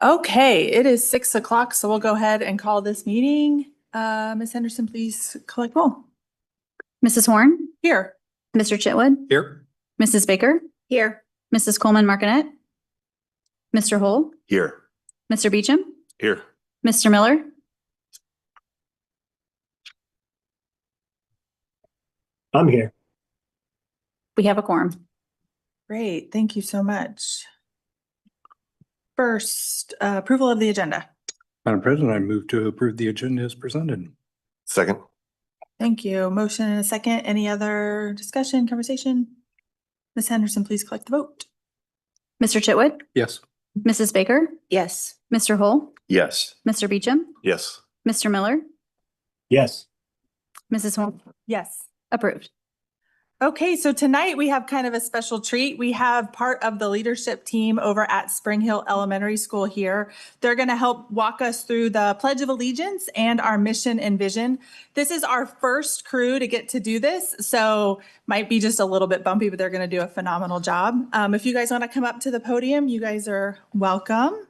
Okay, it is 6 o'clock, so we'll go ahead and call this meeting. Ms. Henderson, please collect roll. Mrs. Horn, Here. Mr. Chitwood, Here. Mrs. Baker, Here. Mrs. Coleman Martinet, Mr. Hull, Here. Mr. Beecham, Here. Mr. Miller, I'm here. we have a quorum. Great, thank you so much. First, approval of the agenda. Madam President, I move to approve the agenda as presented. Second. Thank you. Motion and a second. Any other discussion, conversation? Ms. Henderson, please collect the vote. Mr. Chitwood, Yes. Mrs. Baker, Yes. Mr. Hull, Yes. Mr. Beecham, Yes. Mr. Miller, Yes. Mrs. Horn, Yes. approved. Okay, so tonight we have kind of a special treat. We have part of the leadership team over at Spring Hill Elementary School here. They're going to help walk us through the Pledge of Allegiance and our mission and vision. This is our first crew to get to do this, so might be just a little bit bumpy, but they're going to do a phenomenal job. If you guys want to come up to the podium, you guys are welcome.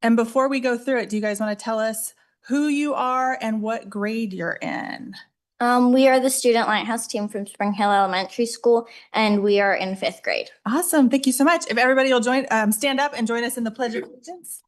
And before we go through it, do you guys want to tell us who you are and what grade you're in? We are the Student Lighthouse team from Spring Hill Elementary School, and we are in 5th grade. Awesome. Thank you so much. If everybody will join, stand up and join us in the Pledge of Allegiance.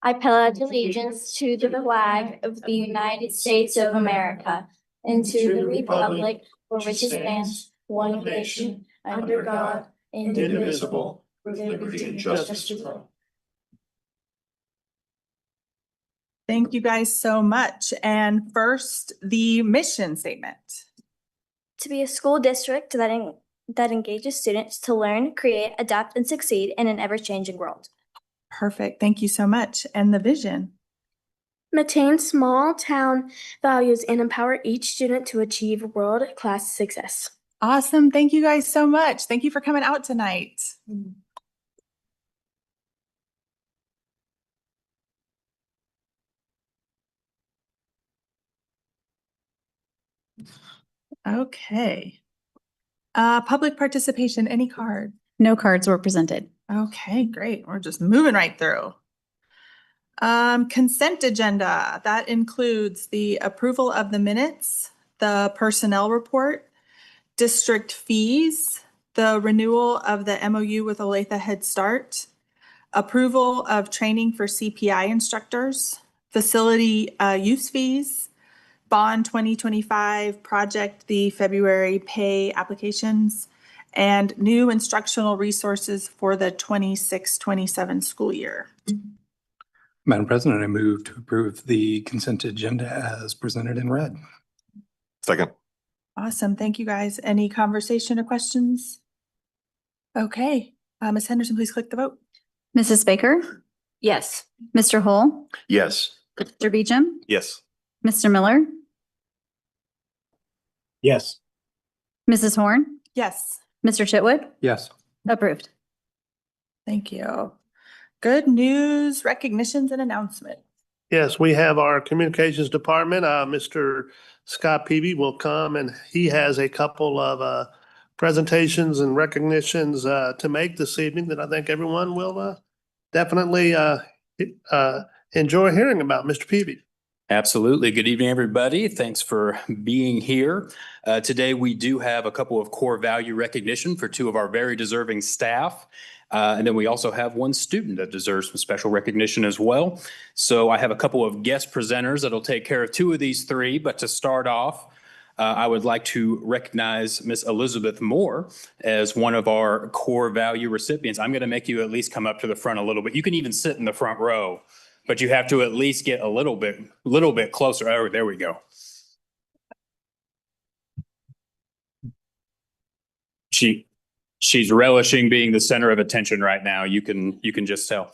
I pledge allegiance to the flag of the United States of America and to the republic for which it stands, one nation, under God, indivisible, with liberty and justice for all. Thank you guys so much. And first, the mission statement. To be a school district that engages students to learn, create, adapt, and succeed in an ever-changing world. Perfect. Thank you so much. And the vision. Maintain small town values and empower each student to achieve world-class success. Awesome. Thank you guys so much. Thank you for coming out tonight. Okay. Public participation, any card? No cards were presented. Okay, great. We're just moving right through. Consent agenda. That includes the approval of the minutes, the personnel report, district fees, the renewal of the MOU with Olathe Head Start, approval of training for CPI instructors, facility use fees, Bond 2025 project, the February pay applications, and new instructional resources for the 26-27 school year. Madam President, I move to approve the consent agenda as presented and read. Second. Awesome. Thank you guys. Any conversation or questions? Okay. Ms. Henderson, please click the vote. Mrs. Baker, Yes. Mr. Hull, Yes. Mr. Beecham, Yes. Mr. Miller, Yes. Mrs. Horn, Yes. Mr. Chitwood, Yes. approved. Thank you. Good news, recognitions, and announcement. Yes, we have our communications department. Mr. Scott Peavy will come, and he has a couple of presentations and recognitions to make this evening that I think everyone will definitely enjoy hearing about. Mr. Peavy. Absolutely. Good evening, everybody. Thanks for being here. Today, we do have a couple of core value recognition for two of our very deserving staff. And then we also have one student that deserves some special recognition as well. So I have a couple of guest presenters that'll take care of two of these three. But to start off, I would like to recognize Miss Elizabeth Moore as one of our core value recipients. I'm going to make you at least come up to the front a little bit. You can even sit in the front row, but you have to at least get a little bit closer. Oh, there we go. She's relishing being the center of attention right now. You can just tell.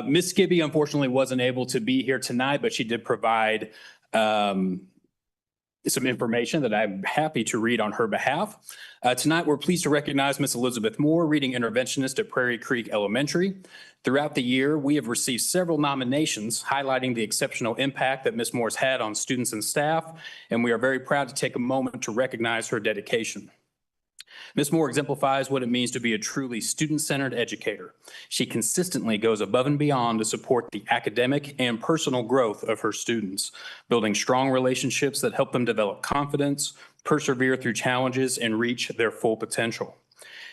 Miss Skibby unfortunately wasn't able to be here tonight, but she did provide some information that I'm happy to read on her behalf. Tonight, we're pleased to recognize Miss Elizabeth Moore, reading interventionist at Prairie Creek Elementary. Throughout the year, we have received several nominations highlighting the exceptional impact that Miss Moore's had on students and staff, and we are very proud to take a moment to recognize her dedication. Ms. Moore exemplifies what it means to be a truly student-centered educator. She consistently goes above and beyond to support the academic and personal growth of her students, building strong relationships that help them develop confidence, persevere through challenges, and reach their full potential.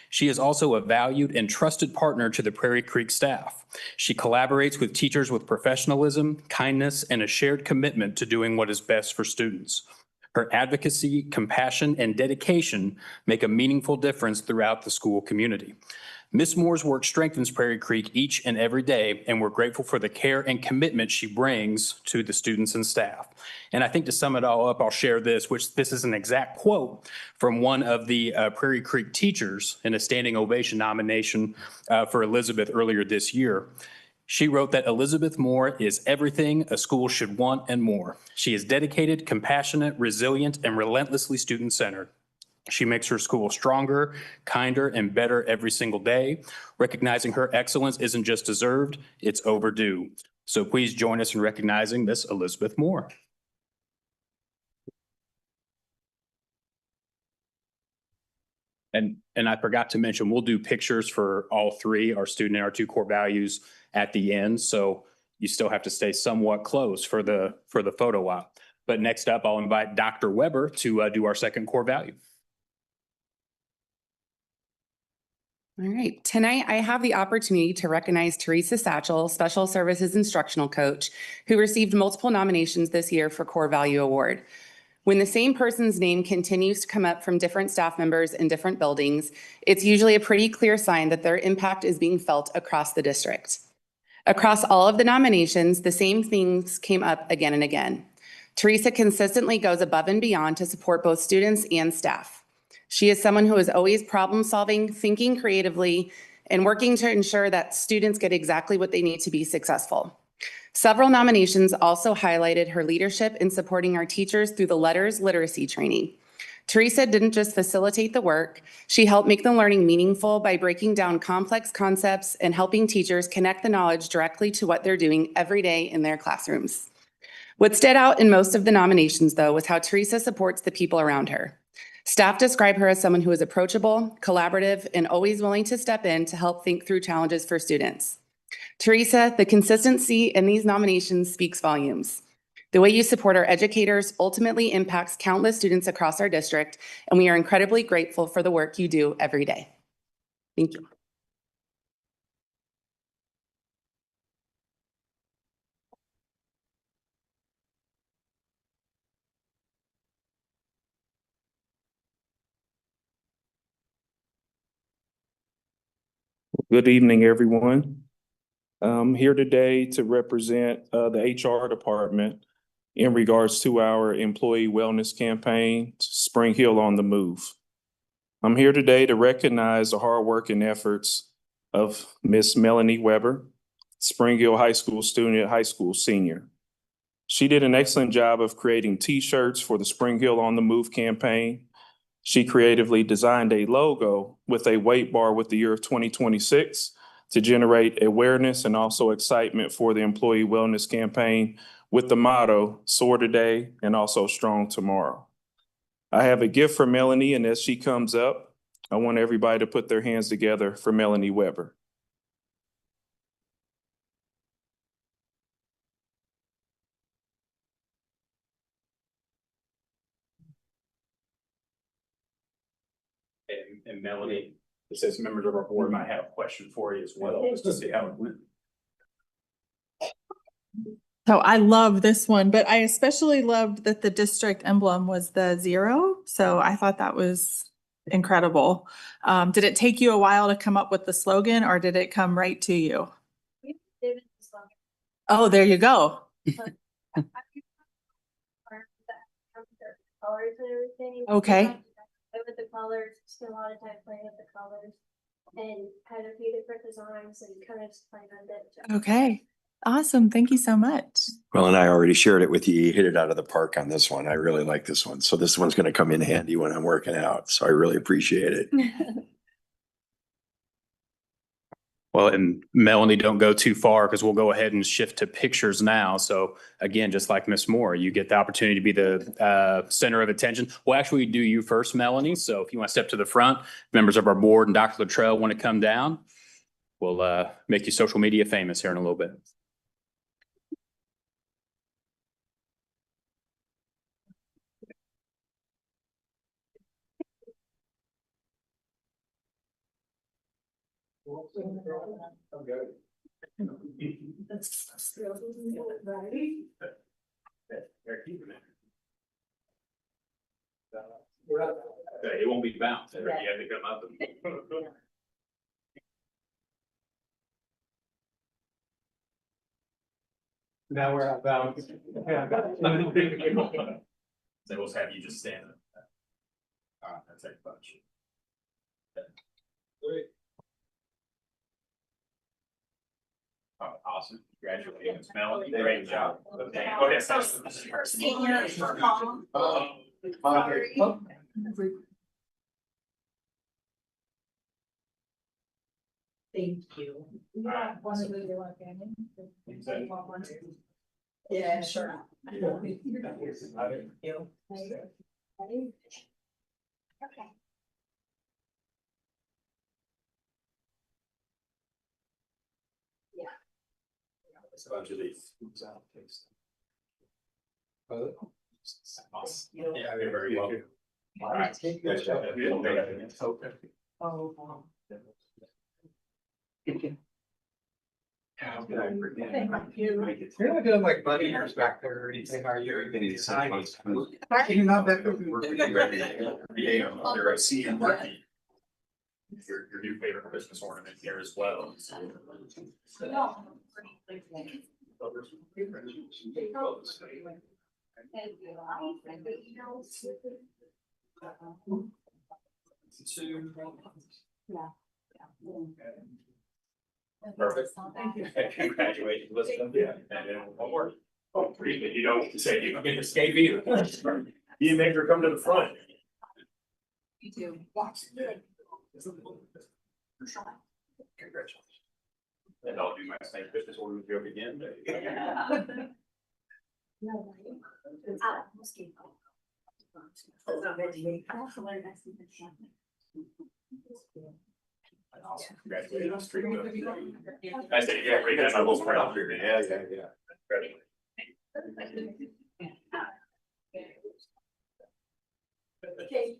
She is also a valued and trusted partner to the Prairie Creek staff. She collaborates with teachers with professionalism, kindness, and a shared commitment to doing what is best for students. Her advocacy, compassion, and dedication make a meaningful difference throughout the school community. Ms. Moore's work strengthens Prairie Creek each and every day, and we're grateful for the care and commitment she brings to the students and staff. And I think to sum it all up, I'll share this, which this is an exact quote from one of the Prairie Creek teachers in a standing ovation nomination for Elizabeth earlier this year. She wrote that Elizabeth Moore is everything a school should want and more. She is dedicated, compassionate, resilient, and relentlessly student-centered. She makes her school stronger, kinder, and better every single day. Recognizing her excellence isn't just deserved, it's overdue. So please join us in recognizing Miss Elizabeth Moore. And I forgot to mention, we'll do pictures for all three, our student and our two core values at the end. So you still have to stay somewhat close for the photo op. But next up, I'll invite Dr. Weber to do our second core value. All right. Tonight, I have the opportunity to recognize Teresa Satchel, Special Services Instructional Coach, who received multiple nominations this year for Core Value Award. When the same person's name continues to come up from different staff members in different buildings, it's usually a pretty clear sign that their impact is being felt across the district. Across all of the nominations, the same things came up again and again. Teresa consistently goes above and beyond to support both students and staff. She is someone who is always problem-solving, thinking creatively, and working to ensure that students get exactly what they need to be successful. Several nominations also highlighted her leadership in supporting our teachers through the letters literacy training. Teresa didn't just facilitate the work, she helped make the learning meaningful by breaking down complex concepts and helping teachers connect the knowledge directly to what they're doing every day in their classrooms. What stood out in most of the nominations, though, was how Teresa supports the people around her. Staff describe her as someone who is approachable, collaborative, and always willing to step in to help think through challenges for students. Teresa, the consistency in these nominations speaks volumes. The way you support our educators ultimately impacts countless students across our district, and we are incredibly grateful for the work you do every day. Thank you. Good evening, everyone. I'm here today to represent the HR department in regards to our employee wellness campaign, Spring Hill on the Move. I'm here today to recognize the hard work and efforts of Miss Melanie Weber, Spring Hill High School student, high school senior. She did an excellent job of creating T-shirts for the Spring Hill on the Move campaign. She creatively designed a logo with a weight bar with the year of 2026 to generate awareness and also excitement for the employee wellness campaign with the motto, Soar Today and also Strong Tomorrow. I have a gift for Melanie, and as she comes up, I want everybody to put their hands together for Melanie Weber. And Melanie, it says members of our board might have a question for you as well, just to see how it went. So I love this one, but I especially loved that the district emblem was the 0. So I thought that was incredible. Did it take you a while to come up with the slogan, or did it come right to you? Oh, there you go. Colors and everything. Okay. Play with the colors, spent a lot of time playing with the colors, and had a few different designs and kind of just playing on it. Okay. Awesome. Thank you so much. Well, and I already shared it with you. You hit it out of the park on this one. I really like this one. So this one's going to come in handy when I'm working out. So I really appreciate it. Well, and Melanie, don't go too far because we'll go ahead and shift to pictures now. So again, just like Miss Moore, you get the opportunity to be the center of attention. We'll actually do you first, Melanie. So if you want to step to the front, members of our board and Dr. Luttrell want to come down, we'll make you social media famous here in a little bit. It won't be bounced. You have to come up. Now we're about. So we'll have you just stand up. All right, that's a bunch. Oh, awesome. Congratulations, Melanie. Great job. Okay. Thank you. Right. Yeah, sure. Okay. It's a bunch of these. Awesome. Yeah, you're very welcome. All right. Oh. Thank you. Thank you. You're not doing like buddy years back there or anything, are you? You're not that. Your new favorite Christmas ornament here as well. Perfect. Congratulations, Elizabeth. Yeah. And then one more. Oh, pretty good. You don't say you don't get to skate either. You make her come to the front. You do. Congratulations. And I'll do my same Christmas order joke again. Awesome. Congratulations. I said, yeah, right. That's my most proud. Yeah. Okay.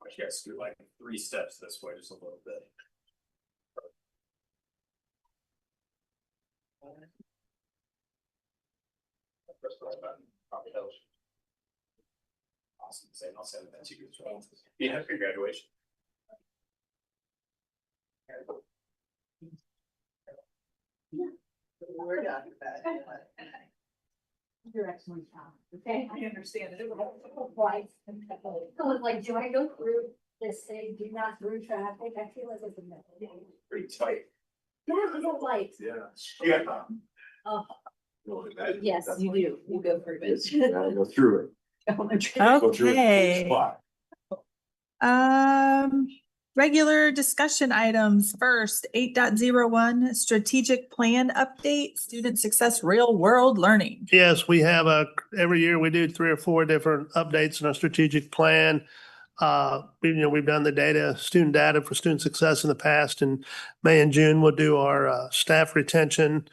You guys do like 3 steps this way, just a little bit. Awesome. I'll send that to you as well. Yeah, congratulations. We're done with that. You're excellent. Okay, I understand it. I was like, do I go through this thing, do not through traffic? I feel like it's a middle. Pretty tight. Yeah, it's a light. Yeah. Oh, yes, you do. You go through it. Go through it. Okay. Regular discussion items. First, 8.01 strategic plan update, student success, real world learning. Yes, we have every year we do 3 or 4 different updates in our strategic plan. We've done the student data for student success in the past. In May and June, we'll do our staff retention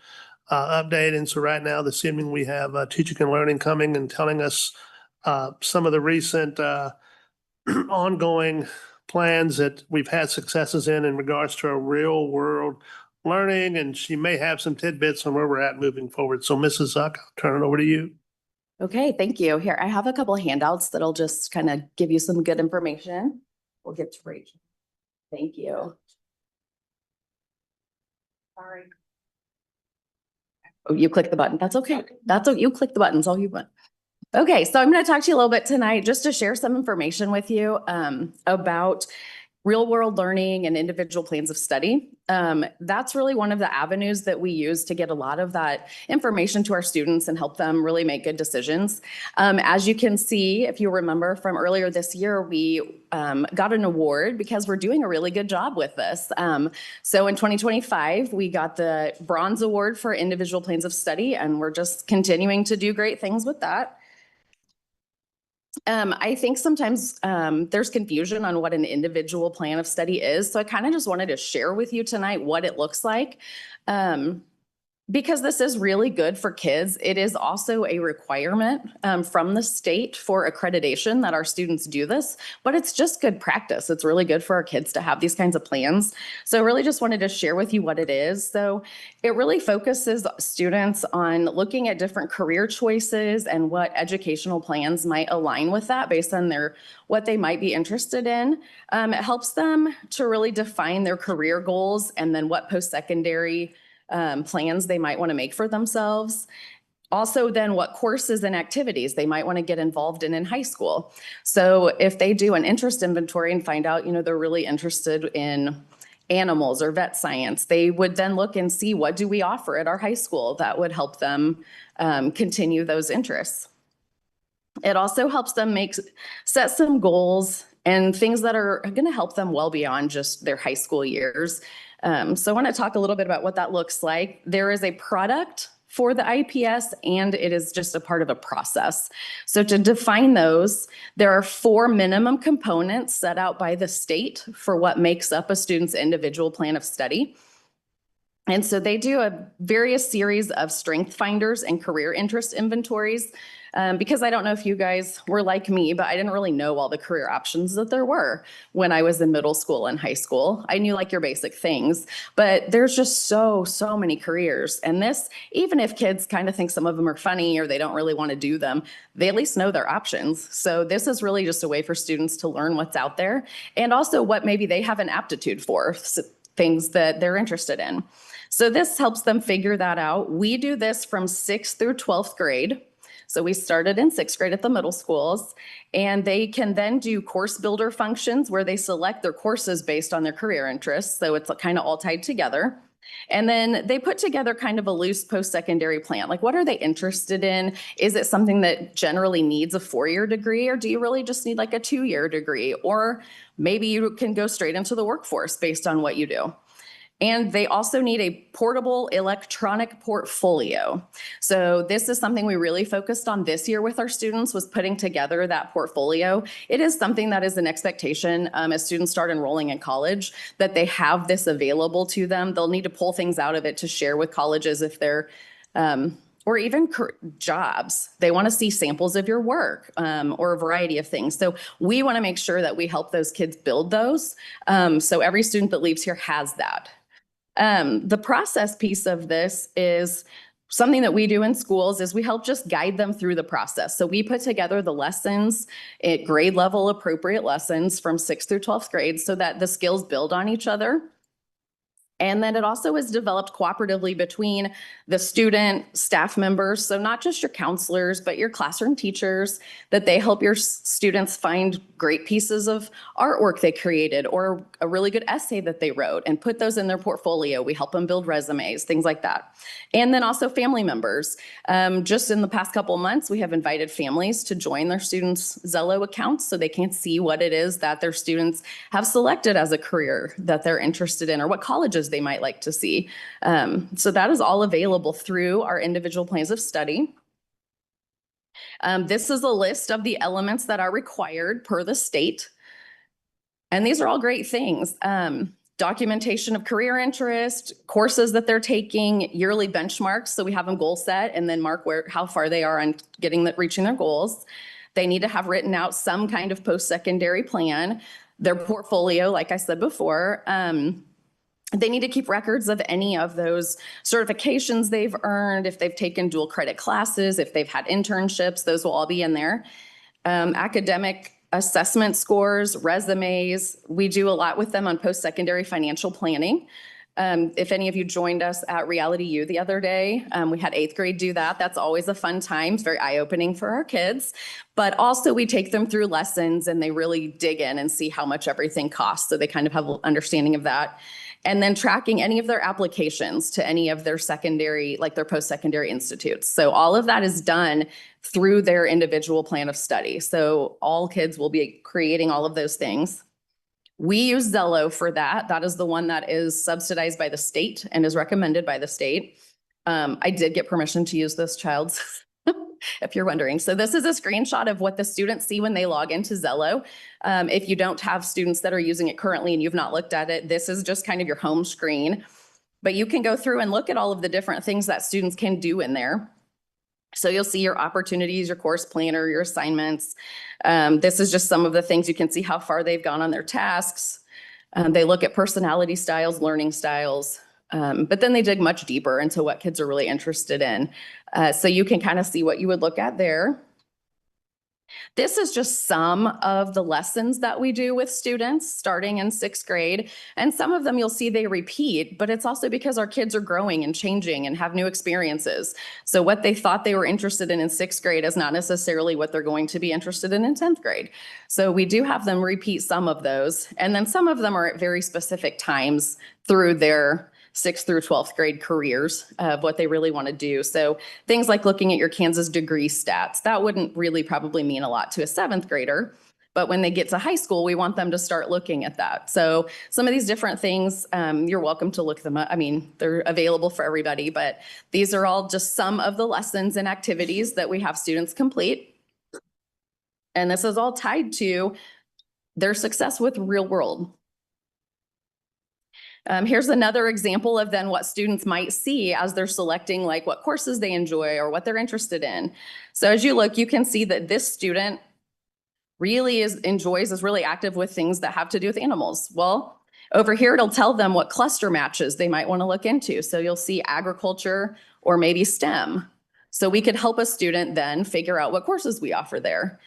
update. And so right now, this evening, we have Teaching and Learning coming and telling us some of the recent ongoing plans that we've had successes in regards to our real world learning. And she may have some tidbits on where we're at moving forward. So Mrs. Zuck, I'll turn it over to you. Okay, thank you. Here, I have a couple of handouts that'll just kind of give you some good information. We'll get to Rachel. Thank you. Sorry. Oh, you click the button. That's okay. You click the buttons, all you want. Okay, so I'm going to talk to you a little bit tonight just to share some information with you about real world learning and individual plans of study. That's really one of the avenues that we use to get a lot of that information to our students and help them really make good decisions. As you can see, if you remember from earlier this year, we got an award because we're doing a really good job with this. So in 2025, we got the Bronze Award for individual plans of study, and we're just continuing to do great things with that. I think sometimes there's confusion on what an individual plan of study is. So I kind of just wanted to share with you tonight what it looks like. Because this is really good for kids, it is also a requirement from the state for accreditation that our students do this, but it's just good practice. It's really good for our kids to have these kinds of plans. So I really just wanted to share with you what it is. So it really focuses students on looking at different career choices and what educational plans might align with that based on what they might be interested in. It helps them to really define their career goals and then what post-secondary plans they might want to make for themselves. Also, then what courses and activities they might want to get involved in high school. So if they do an interest inventory and find out, they're really interested in animals or vet science, they would then look and see what do we offer at our high school that would help them continue those interests. It also helps them set some goals and things that are going to help them well beyond just their high school years. So I want to talk a little bit about what that looks like. There is a product for the IPS, and it is just a part of a process. So to define those, there are 4 minimum components set out by the state for what makes up a student's individual plan of study. And so they do a various series of strength finders and career interest inventories. Because I don't know if you guys were like me, but I didn't really know all the career options that there were when I was in middle school and high school. I knew like your basic things, but there's just so many careers. And this, even if kids kind of think some of them are funny or they don't really want to do them, they at least know their options. So this is really just a way for students to learn what's out there and also what maybe they have an aptitude for, things that they're interested in. So this helps them figure that out. We do this from 6th through 12th grade. So we started in 6th grade at the middle schools, and they can then do course builder functions where they select their courses based on their career interests. So it's kind of all tied together. And then they put together kind of a loose post-secondary plan. Like, what are they interested in? Is it something that generally needs a 4-year degree, or do you really just need like a 2-year degree? Or maybe you can go straight into the workforce based on what you do. And they also need a portable electronic portfolio. So this is something we really focused on this year with our students, was putting together that portfolio. It is something that is an expectation as students start enrolling in college, that they have this available to them. They'll need to pull things out of it to share with colleges if they're, or even jobs. They want to see samples of your work or a variety of things. So we want to make sure that we help those kids build those. So every student that leaves here has that. The process piece of this is something that we do in schools is we help just guide them through the process. So we put together the lessons at grade level appropriate lessons from 6th through 12th grade so that the skills build on each other. And then it also is developed cooperatively between the student, staff members, so not just your counselors, but your classroom teachers, that they help your students find great pieces of artwork they created or a really good essay that they wrote and put those in their portfolio. We help them build resumes, things like that. And then also family members. Just in the past couple of months, we have invited families to join their students' Zello accounts so they can see what it is that their students have selected as a career that they're interested in or what colleges they might like to see. So that is all available through our individual plans of study. This is a list of the elements that are required per the state. And these are all great things. Documentation of career interest, courses that they're taking, yearly benchmarks. So we have them goal set and then mark how far they are on reaching their goals. They need to have written out some kind of post-secondary plan, their portfolio, like I said before. They need to keep records of any of those certifications they've earned, if they've taken dual credit classes, if they've had internships, those will all be in there. Academic assessment scores, resumes. We do a lot with them on post-secondary financial planning. If any of you joined us at Reality U the other day, we had 8th grade do that. That's always a fun time. It's very eye-opening for our kids. But also we take them through lessons and they really dig in and see how much everything costs. So they kind of have an understanding of that. And then tracking any of their applications to any of their secondary, like their post-secondary institutes. So all of that is done through their individual plan of study. So all kids will be creating all of those things. We use Zello for that. That is the one that is subsidized by the state and is recommended by the state. I did get permission to use this child's, if you're wondering. So this is a screenshot of what the students see when they log into Zello. If you don't have students that are using it currently and you've not looked at it, this is just kind of your home screen. But you can go through and look at all of the different things that students can do in there. So you'll see your opportunities, your course planner, your assignments. This is just some of the things. You can see how far they've gone on their tasks. They look at personality styles, learning styles, but then they dig much deeper into what kids are really interested in. So you can kind of see what you would look at there. This is just some of the lessons that we do with students starting in 6th grade. And some of them you'll see they repeat, but it's also because our kids are growing and changing and have new experiences. So what they thought they were interested in 6th grade is not necessarily what they're going to be interested in 10th grade. So we do have them repeat some of those. And then some of them are at very specific times through their 6th through 12th grade careers of what they really want to do. So things like looking at your Kansas degree stats, that wouldn't really probably mean a lot to a 7th grader. But when they get to high school, we want them to start looking at that. So some of these different things, you're welcome to look them up. I mean, they're available for everybody, but these are all just some of the lessons and activities that we have students complete. And this is all tied to their success with real world. Here's another example of then what students might see as they're selecting like what courses they enjoy or what they're interested in. So as you look, you can see that this student really is really active with things that have to do with animals. Well, over here, it'll tell them what cluster matches they might want to look into. So you'll see agriculture or maybe STEM. So we could help a student then figure out what courses we offer there.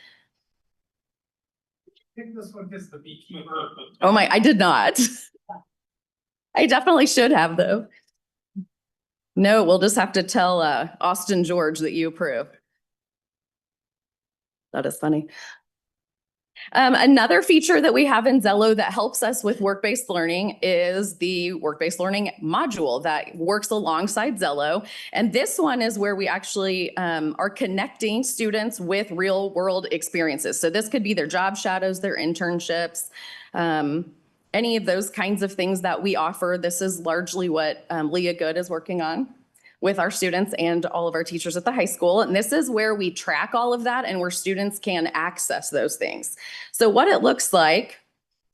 I think this one gets the beekeeper. Oh my, I did not. I definitely should have though. No, we'll just have to tell Austin George that you approve. That is funny. Another feature that we have in Zello that helps us with work-based learning is the work-based learning module that works alongside Zello. And this one is where we actually are connecting students with real world experiences. So this could be their job shadows, their internships, any of those kinds of things that we offer. This is largely what Leah Good is working on with our students and all of our teachers at the high school. And this is where we track all of that and where students can access those things. So what it looks like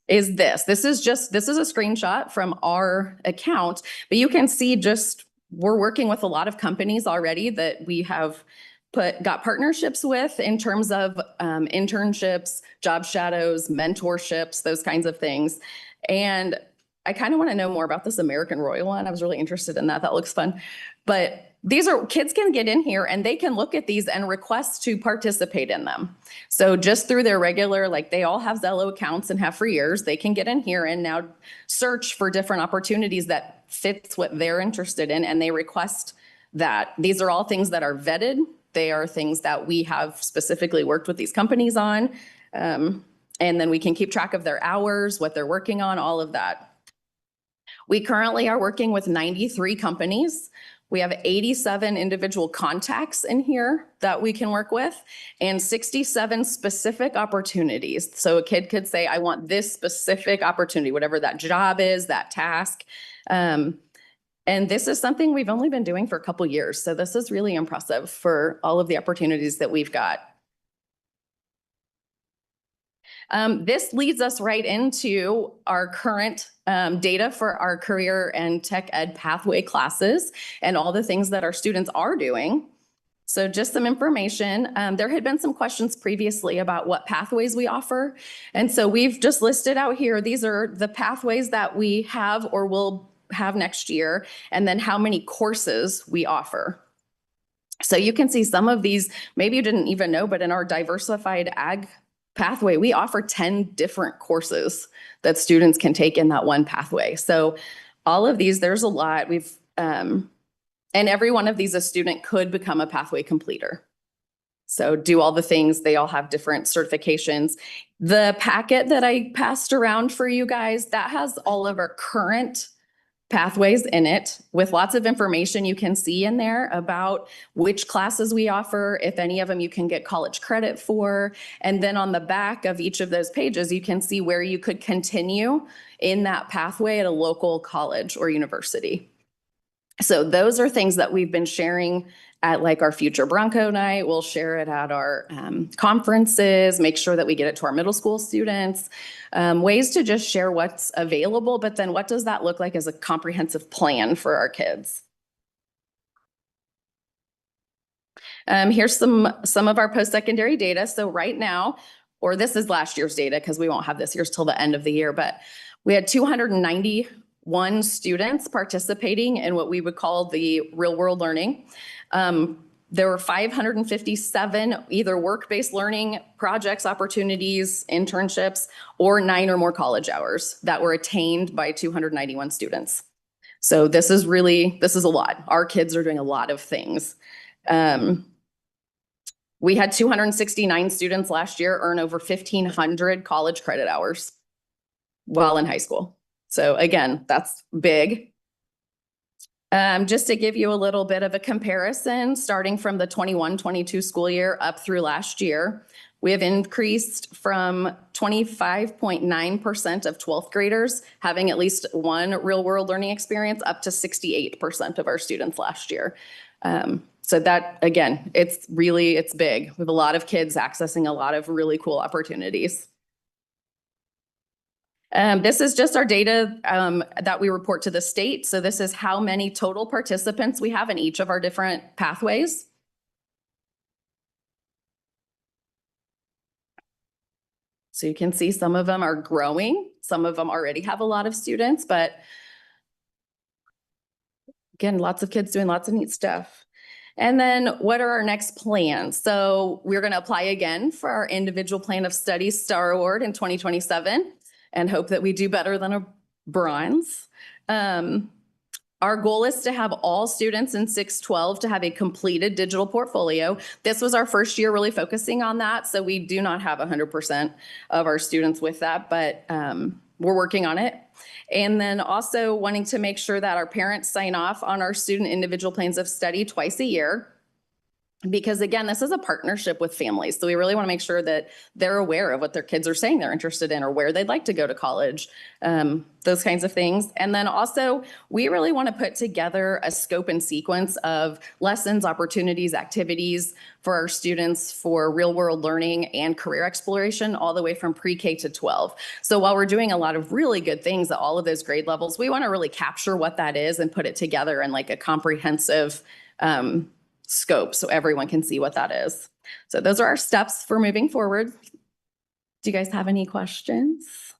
is this. This is a screenshot from our account, but you can see just we're working with a lot of companies already that we have got partnerships with in terms of internships, job shadows, mentorships, those kinds of things. And I kind of want to know more about this American Royal one. I was really interested in that. That looks fun. But these are, kids can get in here and they can look at these and request to participate in them. So just through their regular, like they all have Zello accounts and have for years, they can get in here and now search for different opportunities that fits what they're interested in. And they request that. These are all things that are vetted. They are things that we have specifically worked with these companies on. And then we can keep track of their hours, what they're working on, all of that. We currently are working with 93 companies. We have 87 individual contacts in here that we can work with and 67 specific opportunities. So a kid could say, I want this specific opportunity, whatever that job is, that task. And this is something we've only been doing for a couple years. So this is really impressive for all of the opportunities that we've got. This leads us right into our current data for our career and tech ed pathway classes and all the things that our students are doing. So just some information. There had been some questions previously about what pathways we offer. And so we've just listed out here, these are the pathways that we have or will have next year, and then how many courses we offer. So you can see some of these, maybe you didn't even know, but in our diversified ag pathway, we offer 10 different courses that students can take in that one pathway. So all of these, there's a lot. And every one of these, a student could become a pathway completer. So do all the things, they all have different certifications. The packet that I passed around for you guys, that has all of our current pathways in it with lots of information you can see in there about which classes we offer, if any of them you can get college credit for. And then on the back of each of those pages, you can see where you could continue in that pathway at a local college or university. So those are things that we've been sharing at like our Future Bronco Night. We'll share it at our conferences, make sure that we get it to our middle school students. Ways to just share what's available, but then what does that look like as a comprehensive plan for our kids? Here's some of our post-secondary data. So right now, or this is last year's data because we won't have this year's till the end of the year, but we had 291 students participating in what we would call the real world learning. There were 557 either work-based learning projects, opportunities, internships, or 9 or more college hours that were attained by 291 students. So this is a lot. Our kids are doing a lot of things. We had 269 students last year earn over 1,500 college credit hours while in high school. So again, that's big. Just to give you a little bit of a comparison, starting from the 21-22 school year up through last year, we have increased from 25.9% of 12th graders having at least one real world learning experience up to 68% of our students last year. So that, again, it's big. We have a lot of kids accessing a lot of really cool opportunities. This is just our data that we report to the state. So this is how many total participants we have in each of our different pathways. So you can see some of them are growing. Some of them already have a lot of students, but again, lots of kids doing lots of neat stuff. And then what are our next plans? So we're going to apply again for our individual plan of study STAR Award in 2027 and hope that we do better than a bronze. Our goal is to have all students in 612 to have a completed digital portfolio. This was our first year really focusing on that. So we do not have 100% of our students with that, but we're working on it. And then also wanting to make sure that our parents sign off on our student individual plans of study twice a year. Because again, this is a partnership with families. So we really want to make sure that they're aware of what their kids are saying they're interested in or where they'd like to go to college, those kinds of things. And then also, we really want to put together a scope and sequence of lessons, opportunities, activities for our students for real world learning and career exploration all the way from pre-K to 12. So while we're doing a lot of really good things at all of those grade levels, we want to really capture what that is and put it together in like a comprehensive scope so everyone can see what that is. So those are our steps for moving forward. Do you guys have any questions?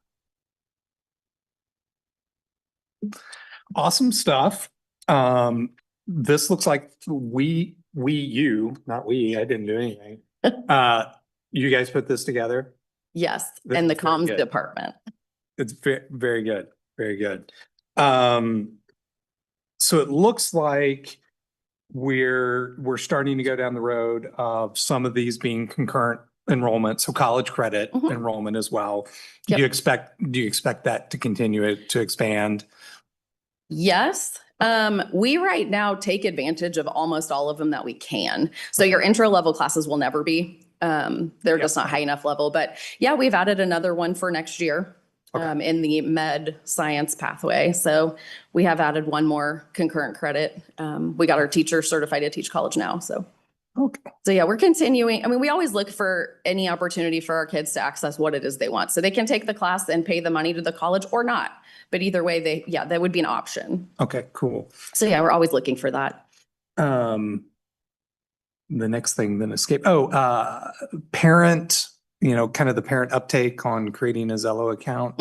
Awesome stuff. This looks like you, not we, I didn't do anything. You guys put this together? Yes, This and the is very comms good. department. It's very good, very good. So it looks like we're starting to go down the road of some of these being concurrent enrollment, so college credit enrollment as well. Yep. Do you expect that to continue to expand? Yes. We right now take advantage of almost all of them that we can. So your intro level classes will never be, they're just not high enough level, but yeah, we've added another one for next year. In the med science pathway. So we have added one more concurrent credit. We got our teacher certified to teach college now. So, so yeah, we're continuing. I mean, we always look for any opportunity for our kids to access what it is they want. So they can take the class and pay the money to the college or not. But either way, that would be an option. Okay, cool. So yeah, we're always looking for that. The next thing then escape. Parent, kind of the parent uptake on creating a Zello account.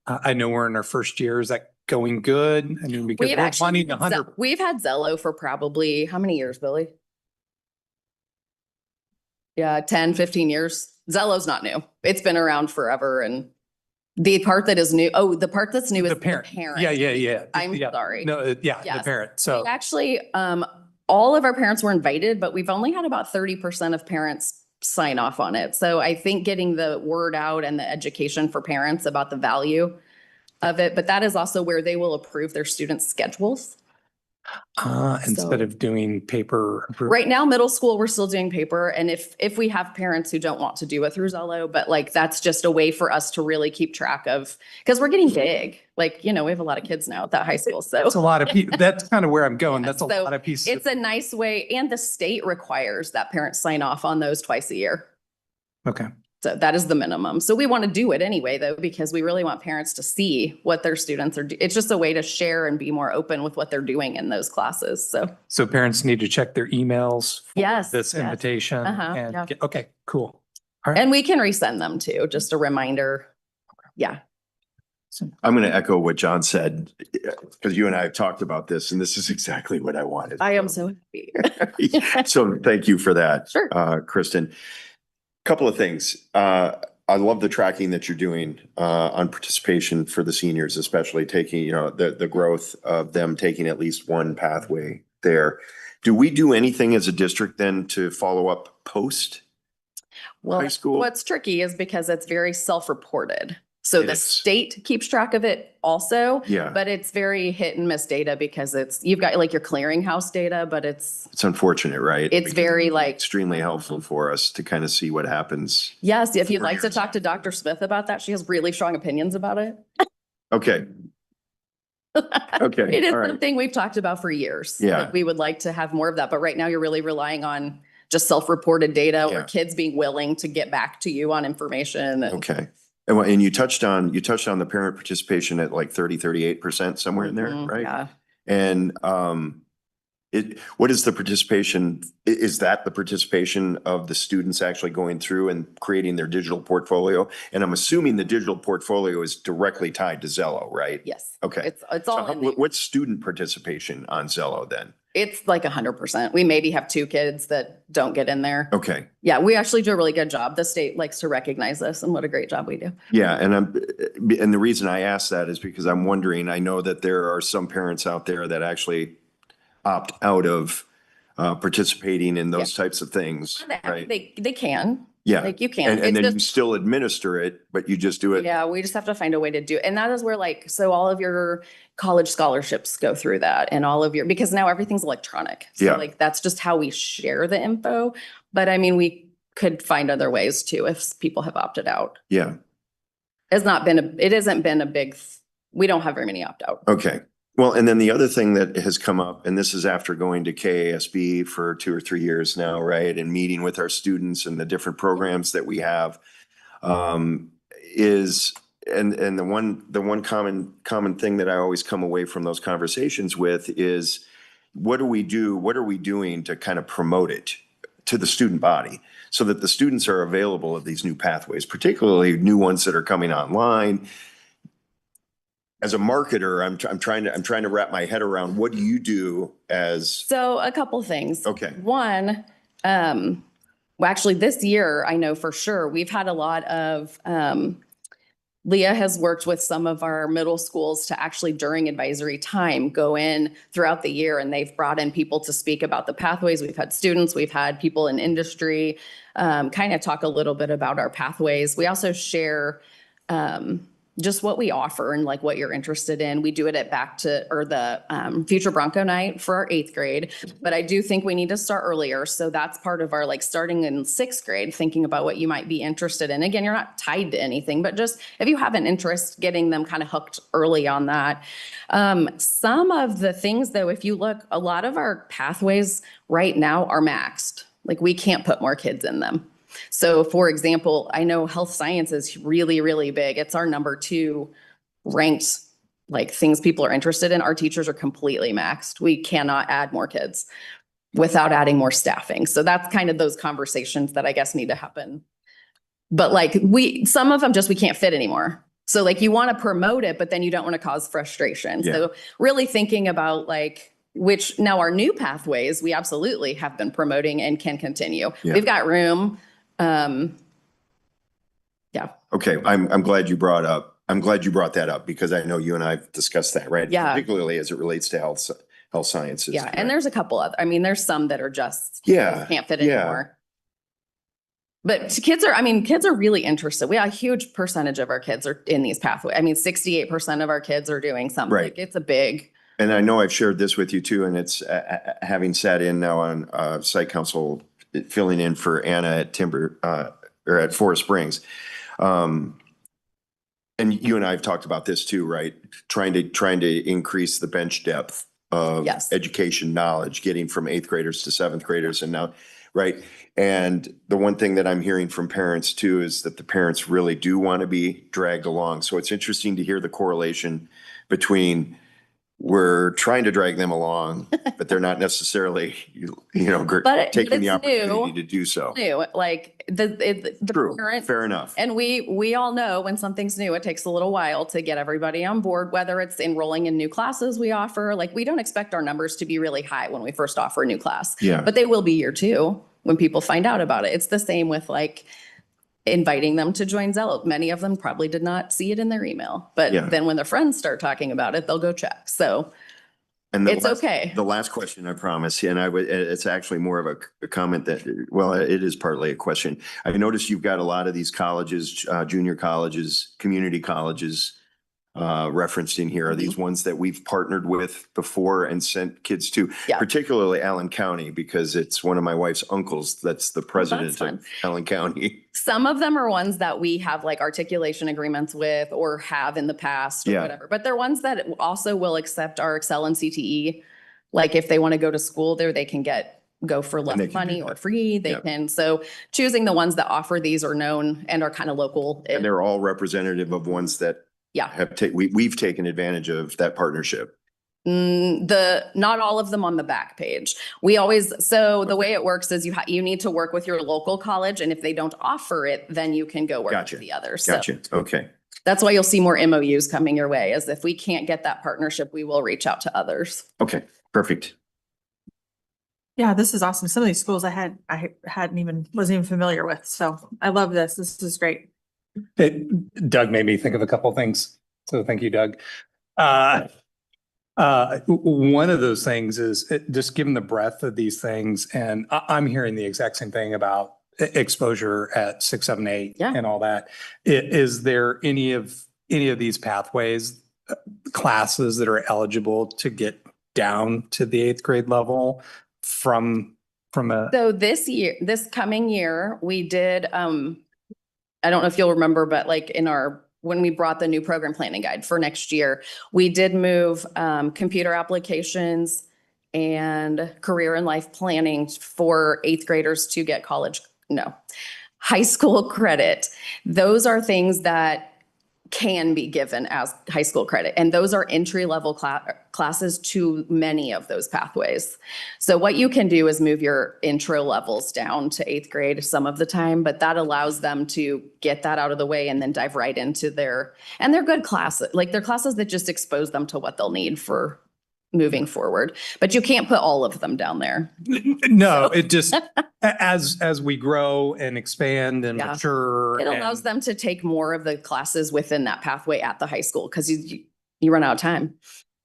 I know we're in our first year. Is that going good? I mean, because we're planning 100. We've had Zello for probably how many years, Billy? Yeah, 10, 15 years. Zello's not new. It's been around forever. And The part that is new, the part that's new is The the parent. parent. Yeah. I'm Yeah. sorry. No, yeah, the Yes. parent. So We actually, all of our parents were invited, but we've only had about 30% of parents sign off on it. So I think getting the word out and the education for parents about the value of it, but that is also where they will approve their students' schedules. instead So- of doing paper. Right now, middle school, we're still doing paper. And if we have parents who don't want to do it through Zello, but like, that's just a way for us to really keep track of, because we're getting big. Like, we have a lot of kids now at that high school. So That's a lot of people. That's kind of where I'm going. Yeah, That's a so lot of pieces. it's a nice way. And the state requires that parents sign off on those twice a year. Okay. So that is the minimum. So we want to do it anyway, though, because we really want parents to see what their students are. It's just a way to share and be more open with what they're doing in those classes. So Parents need to check their emails for Yes, this yes. invitation and yeah. okay, cool. All right. And we can resend them too, just a reminder. Yeah. I'm going to echo what John said, because you and I have talked about this, and this is exactly what I wanted. I am so happy. So thank you for that. Sure. Kristen. Couple of things. I love the tracking that you're doing on participation for the seniors, especially taking, the growth of them taking at least one pathway there. Do we do anything as a district then to follow up post Well, high school? what's tricky is because it's very self-reported. So It the is. state keeps track of it also. Yeah. But it's very hit and miss data because you've got like your clearinghouse data, but it's unfortunate, right? It's very like, Extremely helpful for us to kind of see what happens. yes, if you'd like to years talk to Dr. Smith about that, she has really strong opinions about it. Okay. Okay. It is all right. something we've talked about for years. Yeah. Like, we would like to have more of that, but right now you're really relying on just self-reported data or Yeah. kids being willing to get back to you on information. Okay. And you touched on the parent participation at like 38% somewhere in there, Mhm, right? Yeah. And what is the participation? Is that the participation of the students actually going through and creating their digital portfolio? And I'm assuming the digital portfolio is directly tied to Zello, right? Yes. Okay. It's So all in there. what's student participation on Zello then? It's like 100%. We maybe have 2 kids that don't get in there. Okay. Yeah, we actually do a really good job. The state likes to recognize this and what a great job we do. Yeah, and the reason I ask that is because I'm wondering, I know that there are some parents out there that actually opt out of participating in those types of things, right? They can. Yeah. Like you can. And It's then just- you still administer it, but you just do it. Yeah, we just have to find a way to do it. And that is where so all of your college scholarships go through that and all of because now everything's electronic. So Yeah. that's just how we share the info. But I mean, we could find other ways too if people have opted out. Yeah. It hasn't been a big, we don't have very many opt out. Okay. Well, and then the other thing that has come up, and this is after going to KASB for 2 or 3 years now, right? And meeting with our students and the different programs that we have, is, and the one common thing that I always come away from those conversations with is, what do we do? What are we doing to kind of promote it to the student body so that the students are available of these new pathways, particularly new ones that are coming online? As a marketer, I'm trying to wrap my head around, what do you do as? So a couple things. Okay. One, well, actually this year, I know for sure, we've had a lot of, Leah has worked with some of our middle schools to actually during advisory time go in throughout the year, and they've brought in people to speak about the pathways. We've had students, we've had people in industry, kind of talk a little bit about our pathways. We also share just what we offer and like what you're interested in. We do it at the Future Bronco Night for our 8th grade, but I do think we need to start earlier. So that's part of our starting in 6th grade, thinking about what you might be interested in. Again, you're not tied to anything, but just if you have an interest, getting them kind of hooked early on that. Some of the things though, if you look, a lot of our pathways right now are maxed. Like we can't put more kids in them. So for example, I know health science is really, really big. It's our number 2 ranked things people are interested in. Our teachers are completely maxed. We cannot add more kids without adding more staffing. So that's kind of those conversations that I guess need to happen. But some of them we can't fit anymore. So you want to promote it, but then you don't want to cause frustration. Yeah. So really thinking about which now our new pathways, we absolutely have been promoting and can continue. Yeah. We've got room. Yeah. Okay, I'm glad you brought up. I'm glad you brought that up because I know you and I've discussed that, right? Yeah. Particularly as it relates to health sciences. Yeah, and there's a couple other, I mean, there's some that are just Yeah, can't fit yeah. anymore. But kids are really interested. We have a huge percentage of our kids are in these pathways. I mean, 68% of our kids are doing something. Right. Like, it's a big, And I know I've shared this with you too, and it's having sat in now on site council, filling in for Anna at or at Forest Springs. And you and I have talked about this too, right? Trying to increase the bench depth of Yes. education knowledge, getting from 8th graders to 7th graders and now, right? And the one thing that I'm hearing from parents too is that the parents really do want to be dragged along. So it's interesting to hear the correlation between we're trying to drag them along, but they're not necessarily, But taking the it's opportunity new. to do so. new, like the True, parent. fair enough. And we all know when something's new, it takes a little while to get everybody on board, whether it's enrolling in new classes we offer. Like, we don't expect our numbers to be really high when we first offer a new class. Yeah. But they will be year 2 when people find out about it. It's the same with like inviting them to join Zello. Many of them probably did not see it in their email, but Yeah. then when their friends start talking about it, they'll go check. So And it's okay. The last question, I promise, and it's actually more of a comment that, well, it is partly a question. I noticed you've got a lot of these colleges, junior colleges, community colleges, referenced in here. Are these ones that we've partnered with before and sent kids to? Yeah. Particularly Allen County, because it's one of my wife's uncles that's the president fun. of Allen County. Some of them are ones that we have like articulation agreements with or have in the past or Yeah. whatever. But they're ones that also will accept our Excel and CTE. Like, if they want to go to school there, they can go for they less can do money or that. free. They Yep. can. So choosing the ones that offer these are known and are kind of local. And they're all representative of ones that Yeah. we've taken advantage of that partnership. Not all of them on the back page. So the way it works is you need to work with your local college, and if they don't offer it, then you can go work Gotcha. with the others. So Gotcha. Okay. that's why you'll see more MOUs coming your way, as if we can't get that partnership, we will reach out to others. Okay. Perfect. Yeah, this is awesome. Some of these schools I wasn't even familiar with. So I love this. This is great. Doug made me think of a couple things. So thank you, Doug. One of those things is just given the breadth of these things, and I'm hearing the exact same thing about exposure at 6, 7, 8 Yeah. and all that. Is there any of these pathways, classes that are eligible to get down to the 8th grade level from a? So this coming year, we did, I don't know if you'll remember, but like when we brought the new program planning guide for next year, we did move computer applications and career and life planning for 8th graders to get high school credit. Those are things that can be given as high school credit. And those are entry-level classes to many of those pathways. So what you can do is move your intro levels down to 8th grade some of the time, but that allows them to get that out of the way and then dive right into they're good classes. Like, they're classes that just expose them to what they'll need for moving forward. But you can't put all of them down there. No, it just, as we grow and expand and Yeah. mature. It allows them to take more of the classes within that pathway at the high school, because you run out of time.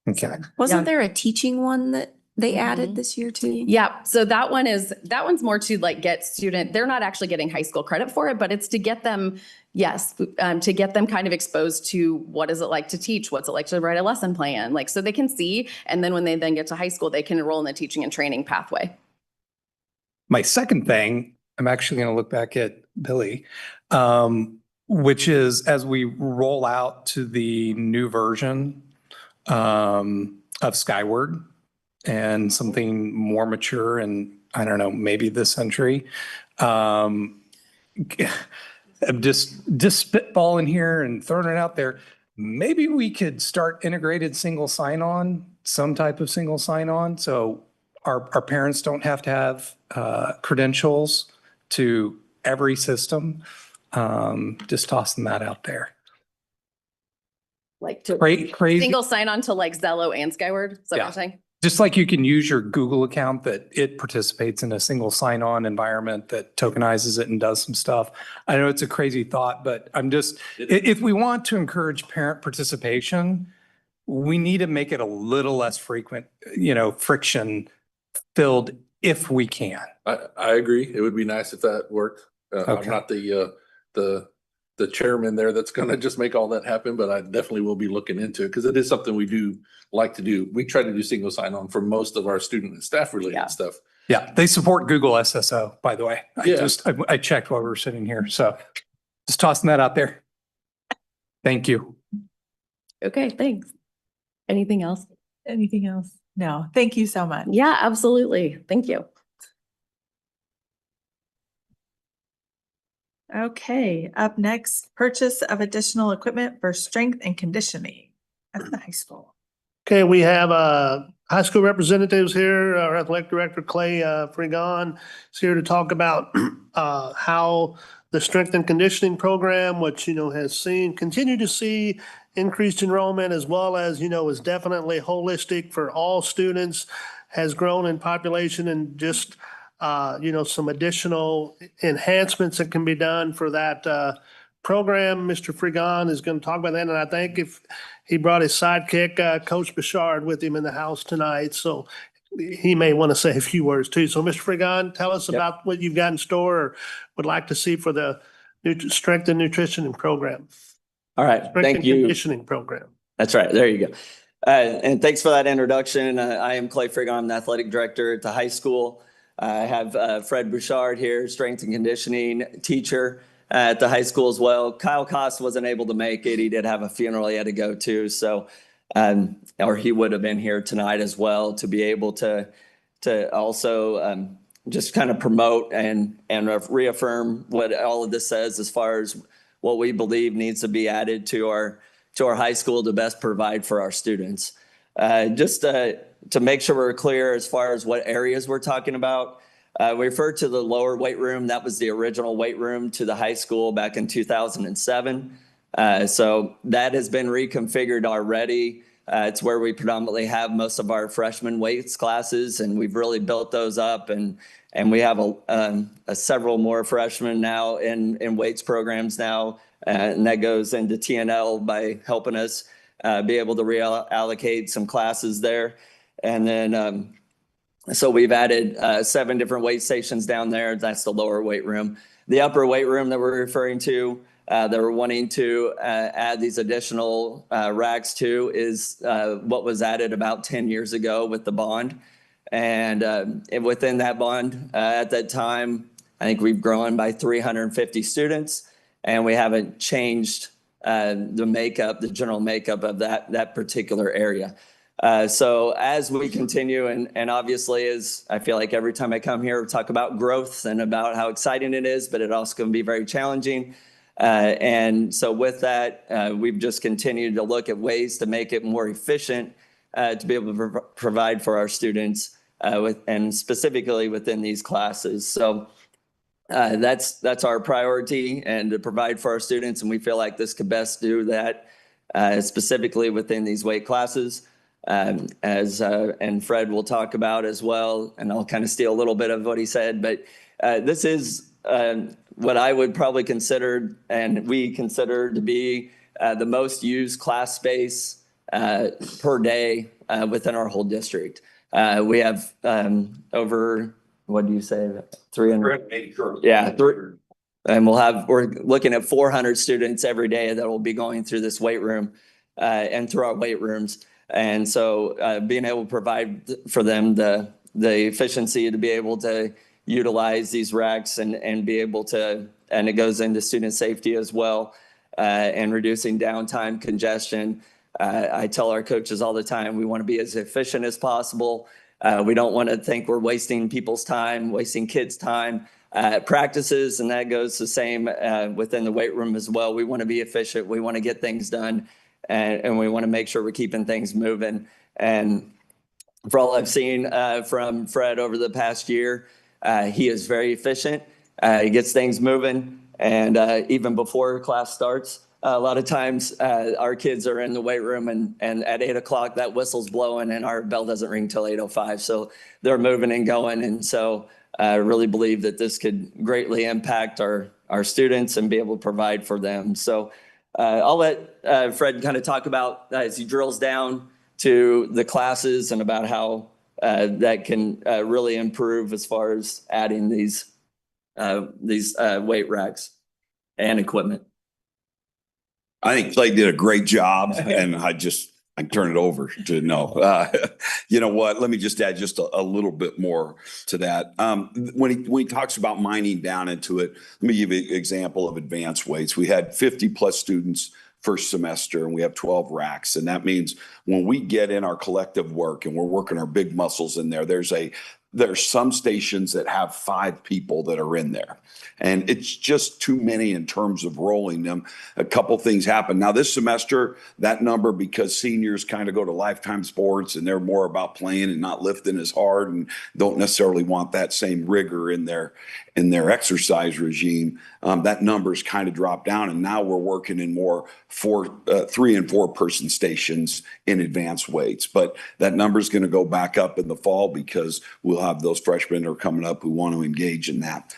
Okay. Wasn't Yeah. there a teaching one that they added this year too? Yeah. So that one's more to like get they're not actually getting high school credit for it, but it's to get them, to get them kind of exposed to what is it like to teach, what's it like to write a lesson plan, like, so they can see. And then when they then get to high school, they can enroll in the teaching and training pathway. My second thing, I'm actually going to look back at Billy, which is as we roll out to the new version of Skyward and something more mature and, I don't know, maybe this century. I'm just spitballing here and throwing it out there. Maybe we could start integrated single sign-on, some type of single sign-on. So our parents don't have to have credentials to every system. Just tossing that out there. Like to Crazy. single sign on to like Zello and Skyward. Is that what you're saying? Just like you can use your Google account that it participates in a single sign-on environment that tokenizes it and does some stuff. I know it's a crazy thought, but if we want to encourage parent participation, we need to make it a little less frequent, friction filled if we can. I agree. It would be nice if that worked. I'm Okay. not the chairman there that's gonna just make all that happen, but I definitely will be looking into it because it is something we do like to do. We try to do single sign-on for most of our student and staff related stuff. Yeah, they support Google SSO, by the way. Yeah. I checked while we were sitting here, so just tossing that out there. Thank you. Okay, thanks. Anything else? Anything else? No, thank you so much. Yeah, absolutely. Thank you. Okay, up next, purchase of additional equipment for strength and conditioning at the high school. Okay, we have high school representatives here. Our athletic director, Clay Frigon, is here to talk about how the strength and conditioning program, which, has continue to see increased enrollment as well as, is definitely holistic for all students, has grown in population and just, some additional enhancements that can be done for that program. Mr. Frigon is going to talk about that. And I think if he brought his sidekick, Coach Bouchard, with him in the house tonight. So he may want to say a few words too. So Mr. Frigon, tell us about what you've got in store or would like to see for the strength and nutrition program. All right. Strength Thank and you. Conditioning program. That's right. There you go. And thanks for that introduction. I am Clay Frigon. I'm the athletic director at the high school. I have Fred Bouchard here, strength and conditioning teacher at the high school as well. Kyle Koss wasn't able to make it. He did have a funeral he had to go to. So, or he would have been here tonight as well to be able to also just kind of promote and reaffirm what all of this says as far as what we believe needs to be added to our high school to best provide for our students. Just to make sure we're clear as far as what areas we're talking about, we refer to the lower weight room. That was the original weight room to the high school back in 2007. So that has been reconfigured already. It's where we predominantly have most of our freshman weights classes, and we've really built those up. And we have several more freshmen now in weights programs now, and that goes into TNL by helping us be able to reallocate some classes there. And then, so we've added 7 different weight stations down there. That's the lower weight room. The upper weight room that we're referring to, that we're wanting to add these additional racks to is what was added about 10 years ago with the bond. And within that bond at that time, I think we've grown by 350 students, and we haven't changed the general makeup of that particular area. So as we continue, and obviously as I feel like every time I come here, we talk about growth and about how exciting it is, but it also can be very challenging. And so with that, we've just continued to look at ways to make it more efficient to be able to provide for our students and specifically within these classes. So that's our priority, and to provide for our students. And we feel like this could best do that specifically within these weight classes. And Fred will talk about as well, and I'll kind of steal a little bit of what he said, but this is what I would probably consider, and we consider to be the most used class space per day within our whole district. We have over, what do you say, 380? Yeah, and we're looking at 400 students every day that will be going through this weight room and through our weight rooms. And so being able to provide for them the efficiency to be able to utilize these racks and be able to, and it goes into student safety as well, and reducing downtime, congestion. I tell our coaches all the time, we want to be as efficient as possible. We don't want to think we're wasting people's time, wasting kids' time at practices, and that goes the same within the weight room as well. We want to be efficient. We want to get things done, and we want to make sure we're keeping things moving. And for all I've seen from Fred over the past year, he is very efficient. He gets things moving, and even before class starts, A lot of times, our kids are in the weight room and at 8 o'clock, that whistle's blowing and our bell doesn't ring till 8:05. So they're moving and going. And so I really believe that this could greatly impact our students and be able to provide for them. So I'll let Fred kind of talk about as he drills down to the classes and about how that can really improve as far as adding these weight racks and equipment. I think Clay did a great job, and I turn it over to no. You know what? Let me just add just a little bit more to that. When he talks about mining down into it, let me give you an example of advanced weights. We had 50 plus students first semester, and we have 12 racks. And that means when we get in our collective work and we're working our big muscles in there, there's some stations that have 5 people that are in there. And it's just too many in terms of rolling them. A couple things happen. Now this semester, that number, because seniors kind of go to lifetime sports and they're more about playing and not lifting as hard and don't necessarily want that same rigor in their exercise regime, that number's kind of dropped down. And now we're working in more 3 and 4 person stations in advanced weights. But that number's going to go back up in the fall because we'll have those freshmen that are coming up who want to engage in that.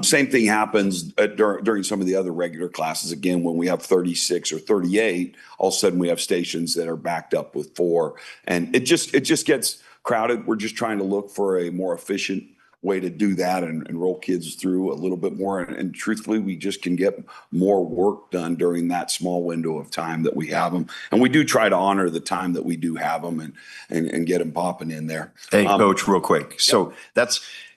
Same thing happens during some of the other regular classes. Again, when we have 36 or 38, all of a sudden we have stations that are backed up with 4. And it just gets crowded. We're just trying to look for a more efficient way to do that and roll kids through a little bit more. And truthfully, we just can get more work done during that small window of time that we have them. And we do try to honor the time that we do have them and get them popping in there. Hey, Coach, real quick. So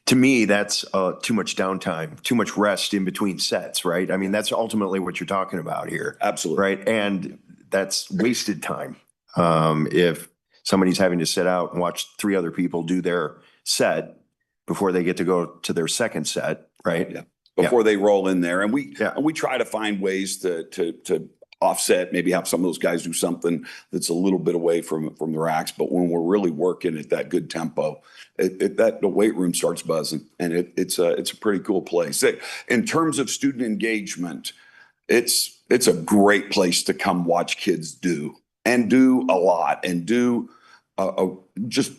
to me, that's too much downtime, too much rest in between sets, right? I mean, that's ultimately what you're talking about here. Absolutely. Right. And that's wasted time. If somebody's having to sit out and watch 3 other people do their set before they get to go to their second set, right? Yeah. Before they roll in there. And we try to find ways to offset, maybe have some of those guys do something that's a little bit away from the racks. But when we're really working at that good tempo, the weight room starts buzzing, and it's a pretty cool place. In terms of student engagement, it's a great place to come watch kids do a lot and do just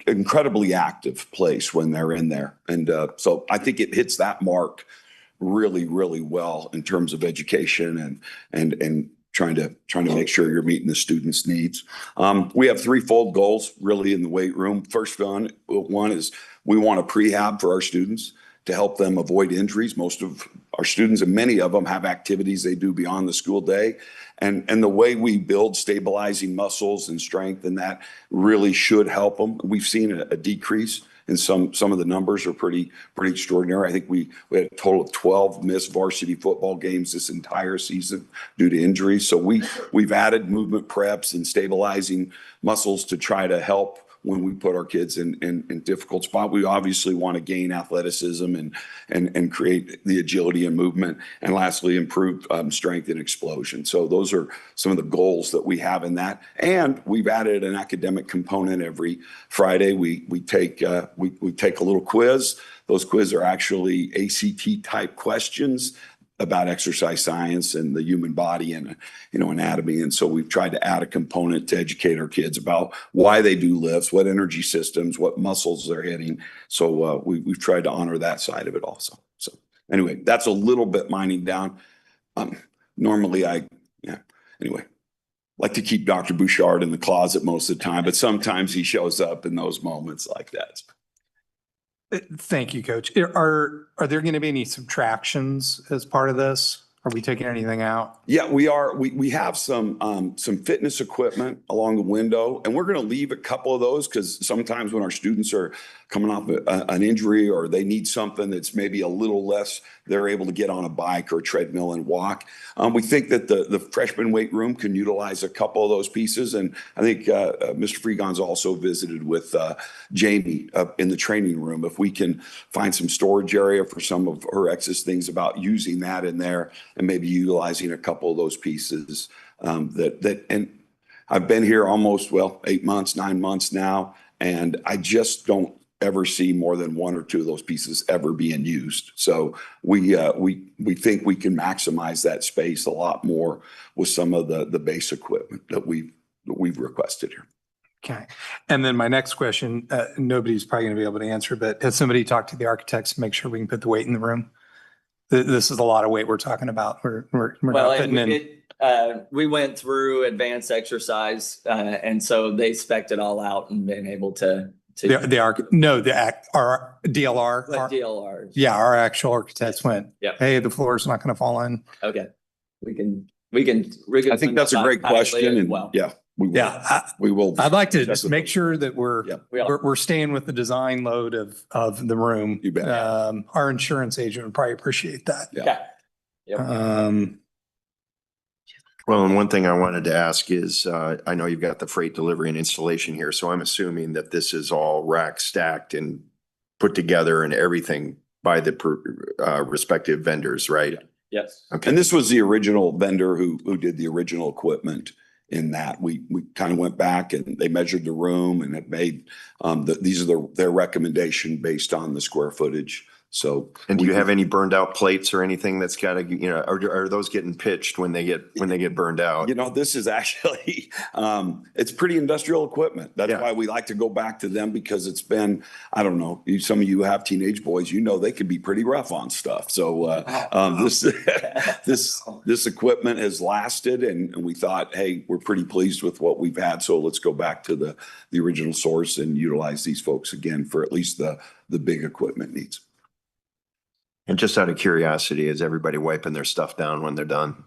incredibly active place when they're in there. And so I think it hits that mark really, really well in terms of education and trying to make sure you're meeting the students' needs. We have 3-fold goals really in the weight room. First one is we want a prehab for our students to help them avoid injuries. Most of our students, and many of them, have activities they do beyond the school day. And the way we build stabilizing muscles and strength, and that really should help them. We've seen a decrease in some of the numbers are pretty extraordinary. I think we had a total of 12 missed varsity football games this entire season due to injuries. So we've added movement preps and stabilizing muscles to try to help when we put our kids in difficult spot. We obviously want to gain athleticism and create the agility and movement. And lastly, improve strength and explosion. So those are some of the goals that we have in that. And we've added an academic component every Friday. We take a little quiz. Those quizzes are actually ACT type questions about exercise science and the human body and anatomy. And so we've tried to add a component to educate our kids about why they do lifts, what energy systems, what muscles they're hitting. So we've tried to honor that side of it also. So anyway, that's a little bit mining down. Normally like to keep Dr. Bouchard in the closet most of the time, but sometimes he shows up in those moments like that. Thank you, Coach. Are there going to be any subtractions as part of this? Are we taking anything out? Yeah, we are. We have some fitness equipment along the window, and we're going to leave a couple of those because sometimes when our students are coming off an injury or they need something that's maybe a little less, they're able to get on a bike or a treadmill and walk. We think that the freshman weight room can utilize a couple of those pieces. And I think Mr. Freegon's also visited with Jamie in the training room. If we can find some storage area for some of her excess things about using that in there and maybe utilizing a couple of those pieces and I've been here almost, 8 months, 9 months now. And I just don't ever see more than one or two of those pieces ever being used. So we think we can maximize that space a lot more with some of the base equipment that we've requested here. Okay. And then my next question, nobody's probably going to be able to answer, but has somebody talked to the architects to make sure we can put the weight in the room? This is a lot of weight we're talking about. We're Well, not fitting in. we went through advanced exercise, and so they spec'd it all out and been able to. Our DLR. DLR. Yeah, our actual architects went, Yep. hey, the floor is not going to fall in. Okay. We can. I think that's a great question, and yeah. We will. Yeah, we will. I'd like to just make sure that we're We are. we're staying with the design load of the room. You bet. Our insurance agent would probably appreciate that. Yeah. Yep. Well, and one thing I wanted to ask is, I know you've got the freight delivery and installation here, so I'm assuming that this is all rack stacked and put together and everything by the respective vendors, right? Yes. Okay. And this was the original vendor who did the original equipment in that. We kind of went back and they measured the room and it made, these are their recommendation based on the square footage. So. And do you have any burned out plates or anything that's got to, are those getting pitched when they get burned out? This is actually, it's pretty industrial equipment. That's why we like to go back to them, because it's been, I don't know, some of you have teenage boys, they could be pretty rough on stuff. So this equipment has lasted, and we thought, hey, we're pretty pleased with what we've had. So let's go back to the original source and utilize these folks again for at least the big equipment needs. And just out of curiosity, is everybody wiping their stuff down when they're done?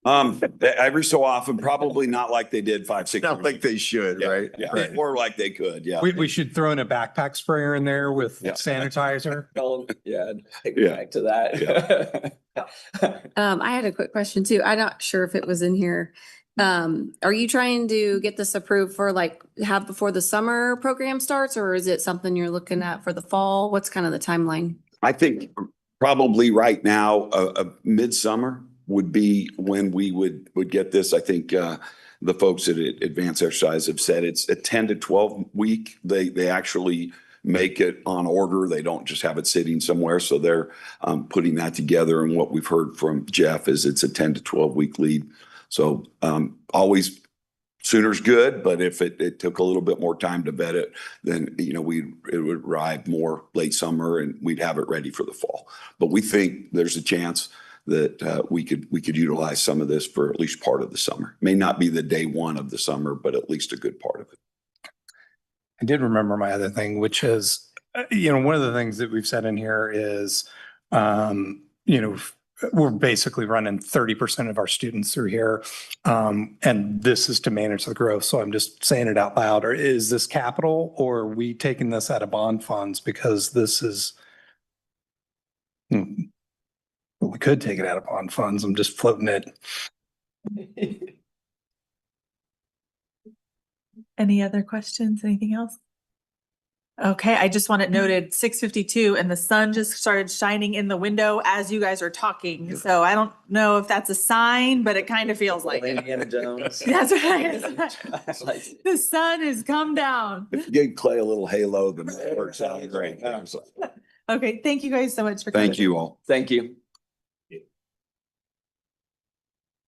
Every so often, probably not like they did 5, 6 Not years like they should, right? Yeah. Right. Or like they could, yeah. We should throw in a backpack sprayer in there with sanitizer. Take it back to that. I had a quick question too. I'm not sure if it was in here. Are you trying to get this approved for have before the summer program starts, or is it something you're looking at for the fall? What's kind of the timeline? I think probably right now, a midsummer would be when we would get this. I think the folks at Advanced Exercise have said it's a 10 to 12 week. They actually make it on order. They don't just have it sitting somewhere. So they're putting that together. And what we've heard from Jeff is it's a 10 to 12 week lead. So always sooner's good, but if it took a little bit more time to vet it, then it would arrive more late summer and we'd have it ready for the fall. But we think there's a chance that we could utilize some of this for at least part of the summer. May not be the day one of the summer, but at least a good part of it. I did remember my other thing, which is, one of the things that we've said in here is, we're basically running 30% of our students through here. And this is to manage the growth. So I'm just saying it out loud. Or is this capital, or are we taking this out of bond funds? Because this is, we could take it out of bond funds. I'm just floating it. Any other questions? Anything else? Okay, I just want it noted 6:52 and the sun just started shining in the window as you guys are talking. So I don't know if that's a sign, but it kind of feels like it. Indiana Jones. That's right. The sun has come down. If you gave Clay a little halo, then it works out great. Okay, thank you guys so much for coming. Thank you all. Thank you.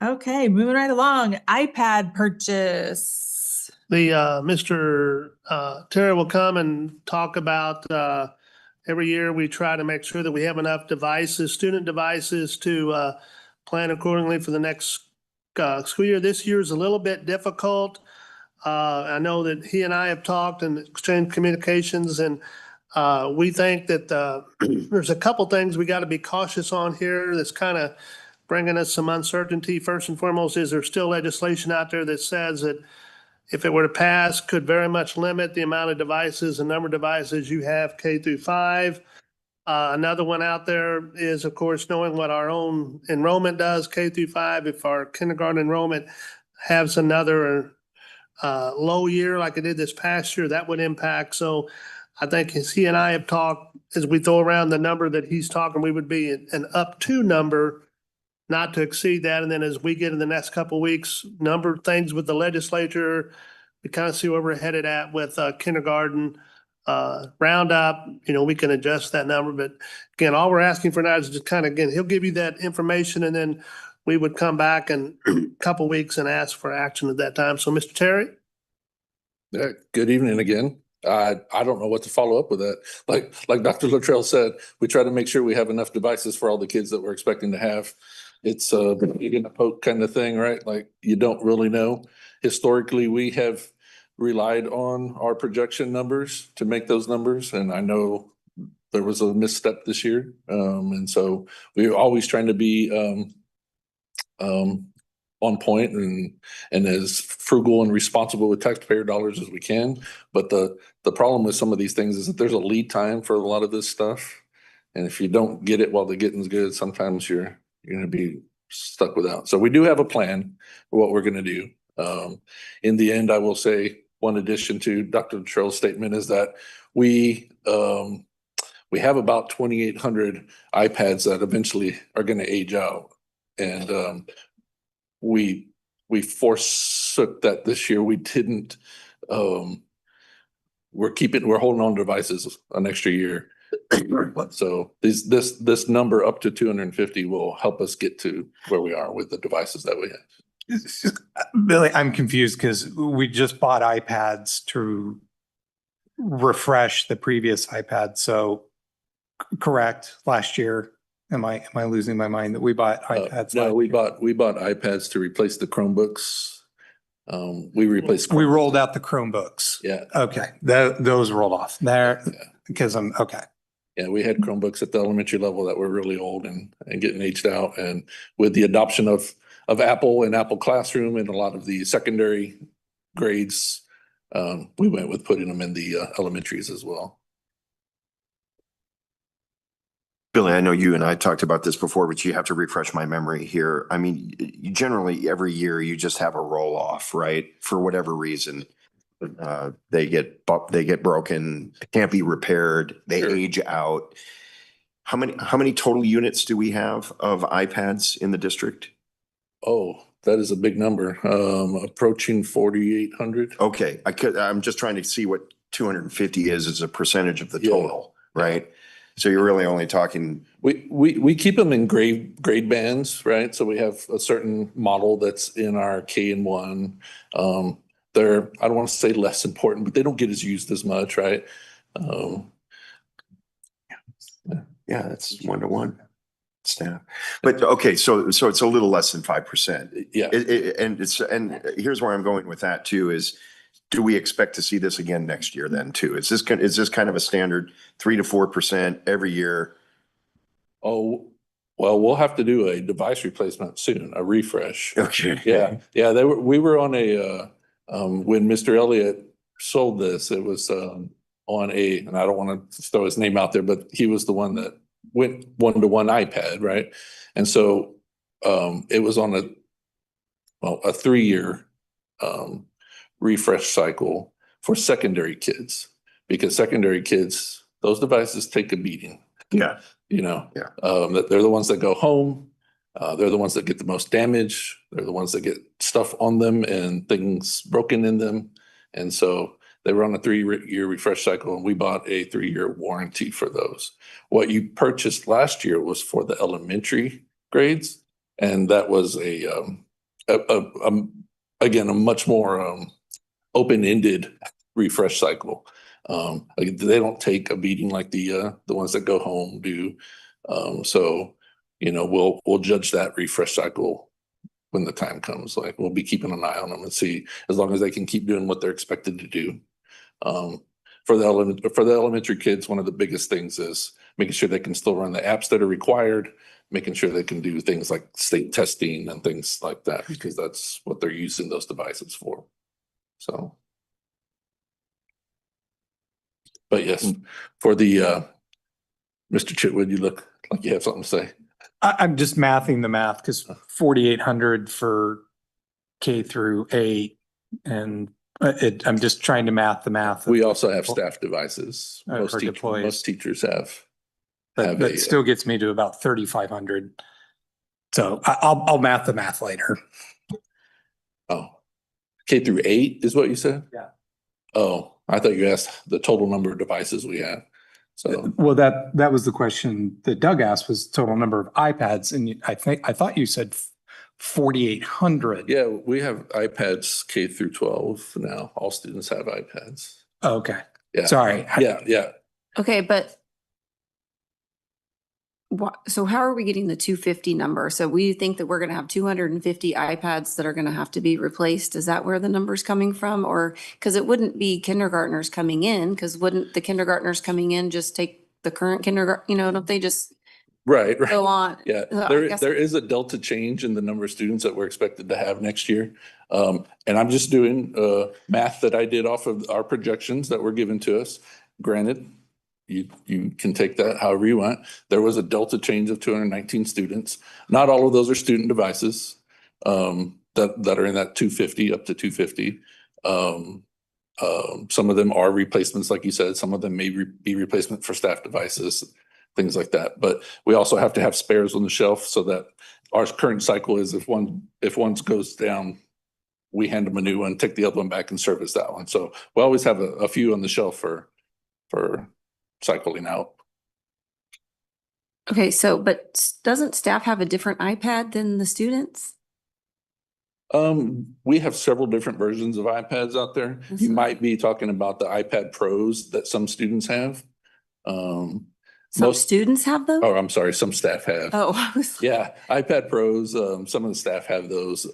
Okay, moving right along. iPad purchase. Mr. Terry will come and talk about, every year we try to make sure that we have enough devices, student devices, to plan accordingly for the next school year. This year is a little bit difficult. I know that he and I have talked and exchanged communications, and we think that there's a couple things we got to be cautious on here that's kind of bringing us some uncertainty. First and foremost, is there still legislation out there that says that if it were to pass, could very much limit the amount of devices and number of devices you have K-5. Another one out there is, of course, knowing what our own enrollment does K-5. If our kindergarten enrollment has another low year like it did this past year, that would impact. So I think as he and I have talked, as we throw around the number that he's talking, we would be an up to number, not to exceed that. And then as we get in the next couple of weeks, number of things with the legislature, we kind of see where we're headed at with kindergarten. roundup, we can adjust that number. But again, all we're asking for now is just kind of, again, he'll give you that information and then we would come back in a couple weeks and ask for action at that time. So Mr. Terry? Yeah, good evening again. I don't know what to follow up with that. Like Dr. Luttrell said, we try to make sure we have enough devices for all the kids that we're expecting to have. It's a pig in a poke kind of thing, right? Like you don't really know. Historically, we have relied on our projection numbers to make those numbers. And I know there was a misstep this year. And so we're always trying to be on point and as frugal and responsible with taxpayer dollars as we can. But the problem with some of these things is that there's a lead time for a lot of this stuff. And if you don't get it while the getting's good, sometimes you're going to be stuck without. So we do have a plan for what we're going to do. In the end, I will say one addition to Dr. Luttrell's statement is that we have about 2,800 iPads that eventually are going to age out. And we forsook that this year. We didn't, we're holding on to devices an extra year. So this number up to 250 will help us get to where we are with the devices that we have. Billy, I'm confused because we just bought iPads to refresh the previous iPad. So correct, last year. Am I losing my mind that we bought iPads? No, we bought iPads to replace the Chromebooks. We replaced. We rolled out the Chromebooks. Yeah. Okay. Those rolled off there because I'm okay. Yeah, we had Chromebooks at the elementary level that were really old and getting aged out. And with the adoption of Apple and Apple Classroom and a lot of the secondary grades, we went with putting them in the elementaries as well. Billy, I know you and I talked about this before, but you have to refresh my memory here. I mean, you generally every year you just have a roll off, right? For whatever reason, they get broken, can't be repaired, they age out. How many total units do we have of iPads in the district? Oh, that is a big number. Approaching 4,800. Okay, I'm just trying to see what 250 is as a percentage of the total, right? So you're really only talking. We keep them in grade bands, right? So we have a certain model that's in our K and 1. They're, I don't want to say less important, but they don't get as used as much, right? Yeah, that's 1-to-1 staff. But okay, so it's a little less than 5%. Yeah. And here's where I'm going with that too is, do we expect to see this again next year then too? Is this kind of a standard 3 to 4% every year? Oh, well, we'll have to do a device replacement soon, a refresh. Okay. Yeah. We were on a when Mr. Elliott sold this, it was on and I don't want to throw his name out there, but he was the one that went 1-to-1 iPad, right? And so it was on a 3-year refresh cycle for secondary kids, because secondary kids, those devices take a beating. Yeah. That they're the ones that go home. They're the ones that get the most damage. They're the ones that get stuff on them and things broken in them. And so they were on a 3-year refresh cycle, and we bought a 3-year warranty for those. What you purchased last year was for the elementary grades, and that was again a much more open-ended refresh cycle. They don't take a beating like the ones that go home do. So we'll judge that refresh cycle when the time comes. Like, we'll be keeping an eye on them and see, as long as they can keep doing what they're expected to do. For the elementary kids, one of the biggest things is making sure they can still run the apps that are required, making sure they can do things like state testing and things like that, because that's what they're using those devices for. So, but yes, for the Mr. Chitwood, you look like you have something to say. I'm just mathing the math because 4,800 for K through 8, and I'm just trying to math the math. We also have staff devices. Most teachers have. That still gets me to about 3,500. So I'll math the math later. Oh, K through 8 is what you said? Yeah. Oh, I thought you asked the total number of devices we have. So, Well, that was the question that Doug asked, was total number of iPads. And I thought you said 4,800. yeah, we have iPads K through 12 now. All students have iPads. Oh, okay. Yeah. Sorry. Yeah. Okay, but so how are we getting the 250 number? So we think that we're going to have 250 iPads that are going to have to be replaced. Is that where the number's coming from? Or because it wouldn't be kindergartners coming in, because wouldn't the kindergartners coming in just take the current kindergarten, don't they just Right. go on? Yeah, So I guess- there is a delta change in the number of students that we're expected to have next year. And I'm just doing math that I did off of our projections that were given to us. Granted, you can take that however you want. There was a delta change of 219 students. Not all of those are student devices that are in that 250 up to 250. Some of them are replacements, like you said. Some of them may be replacement for staff devices, things like that. But we also have to have spares on the shelf so that our current cycle is if one goes down, we hand them a new one, take the other one back and service that one. So we always have a few on the shelf for cycling out. Okay, so, but doesn't staff have a different iPad than the students? We have several different versions of iPads out there. You might be talking about the iPad Pros that some students have. Some students have those? Oh, I'm sorry, some staff have. Oh, I was Yeah, iPad Pros, some of the staff have those.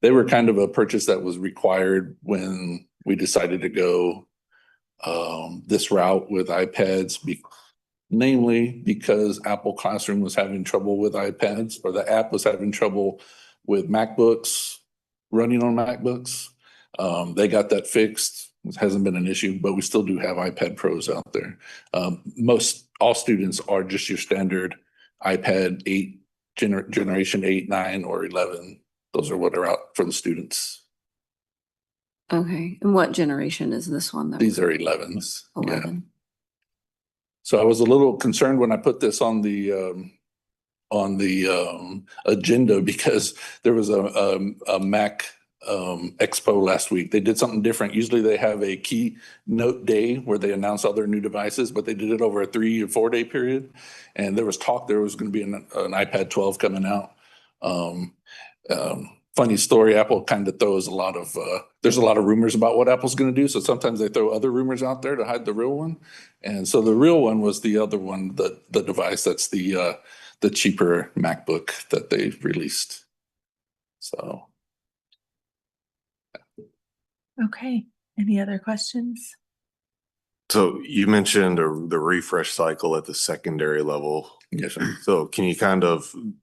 They were kind of a purchase that was required when we decided to go this route with iPads, namely because Apple Classroom was having trouble with iPads, or the app was having trouble with MacBooks, running on MacBooks. They got that fixed. It hasn't been an issue, but we still do have iPad Pros out there. All students are just your standard iPad 8, generation 8, 9, or 11. Those are what are out for the students. okay. And what generation is this one? These are 11s. 11. Yeah. So I was a little concerned when I put this on the agenda because there was a Mac expo last week. They did something different. Usually they have a keynote day where they announce all their new devices, but they did it over a 3 or 4 day period. And there was talk there was going to be an iPad 12 coming out. Funny story, Apple kind of throws there's a lot of rumors about what Apple's going to do. So sometimes they throw other rumors out there to hide the real one. And so the real one was the other one, the device that's the cheaper MacBook that they released. So. Okay, any other questions? So you mentioned the refresh cycle at the secondary level. Yes, sir. So can you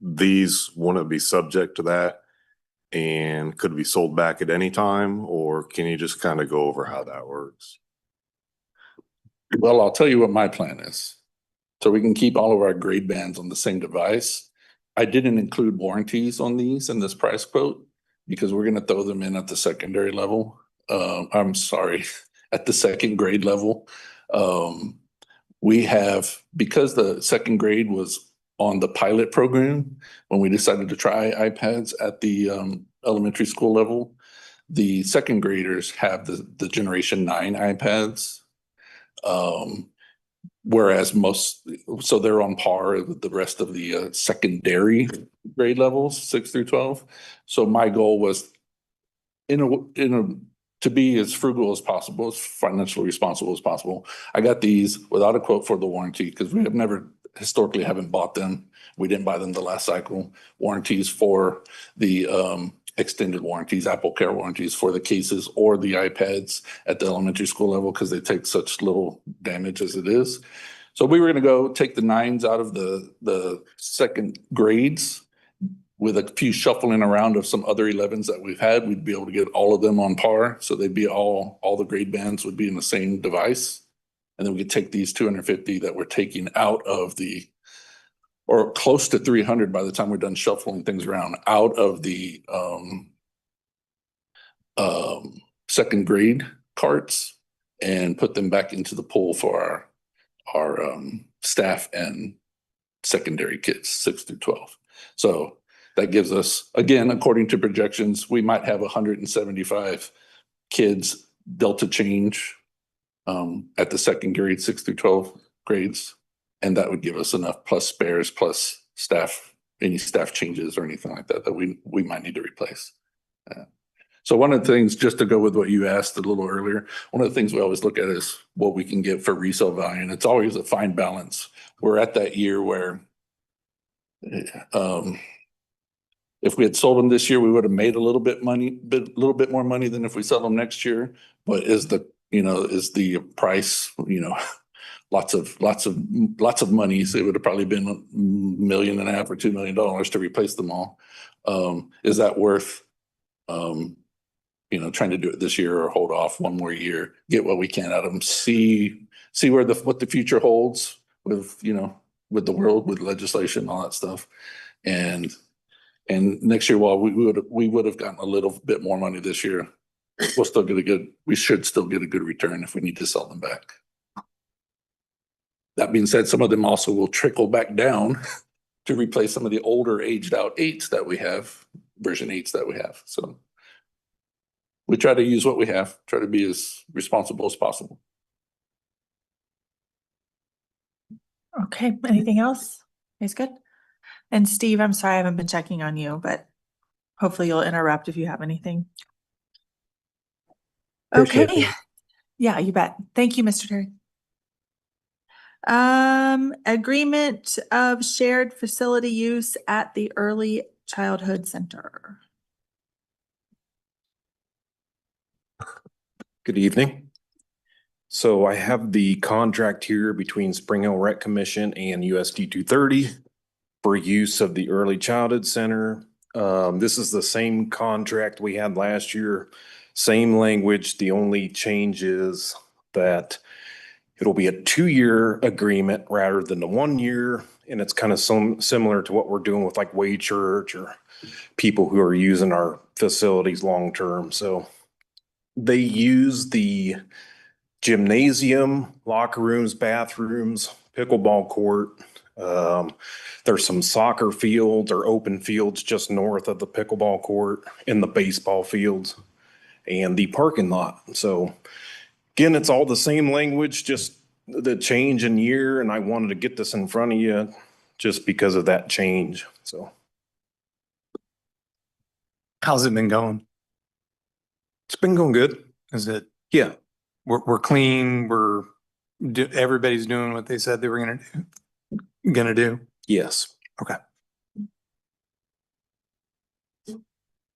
these wouldn't be subject to that? And could it be sold back at any time, or can you just kind of go over how that works? Well, I'll tell you what my plan is. So we can keep all of our grade bands on the same device. I didn't include warranties on these in this price quote because we're going to throw them in at the secondary level. I'm sorry, at the second grade level. We have, because the second grade was on the pilot program, when we decided to try iPads at the elementary school level, the second graders have the generation 9 iPads. Whereas so they're on par with the rest of the secondary grade levels, 6 through 12. So my goal was to be as frugal as possible, as financially responsible as possible. I got these without a quote for the warranty because we have historically haven't bought them. We didn't buy them the last cycle. Warranties for the extended warranties, Apple Care warranties for the cases or the iPads at the elementary school level because they take such little damage as it is. So we were going to go take the 9s out of the second grades with a few shuffling around of some other 11s that we've had. We'd be able to get all of them on par. So they'd be all the grade bands would be in the same device. And then we could take these 250 that we're taking out of or close to 300 by the time we're done shuffling things around, out of the second grade carts and put them back into the pool for our staff and secondary kids, 6 through 12. So that gives us, again, according to projections, we might have 175 kids delta change at the second grade, 6 through 12 grades. And that would give us enough plus spares, plus staff, any staff changes or anything like that, that we might need to replace. So one of the things, just to go with what you asked a little earlier, one of the things we always look at is what we can get for resale value. And it's always a fine balance. We're at that year where if we had sold them this year, we would have made a little bit more money than if we sell them next year. But is the price, lots of money. So it would have probably been $1.5 million or $2 million to replace them all. Is that worth, trying to do it this year or hold off one more year, get what we can out of them, see what the future holds with the world, with legislation, all that stuff. And next year, while we would have gotten a little bit more money this year, we should still get a good return if we need to sell them back. That being said, some of them also will trickle back down to replace some of the older aged out 8s that we have, version 8s that we have. So we try to use what we have, try to be as responsible as possible. Okay, anything else? Is good. And Steve, I'm sorry I haven't been checking on you, but hopefully you'll interrupt if you have anything. Appreciate Okay. that. Yeah, you bet. Thank you, Mr. Terry. Agreement of shared facility use at the Early Childhood Center. Good evening. So I have the contract here between Spring Hill Rec Commission and USD230 for use of the Early Childhood Center. This is the same contract we had last year, same language. The only change is that it'll be a 2-year agreement rather than the 1 year. And it's kind of similar to what we're doing with like Way Church or people who are using our facilities long-term. So they use the gymnasium, locker rooms, bathrooms, pickleball court. There's some soccer fields or open fields just north of the pickleball court, and the baseball fields and the parking lot. So again, it's all the same language, just the change in year. And I wanted to get this in front of you just because of that change. So How's it been going? it's been going good. Is it, Yeah. we're clean, everybody's doing what they said they were gonna do? Yes. Okay.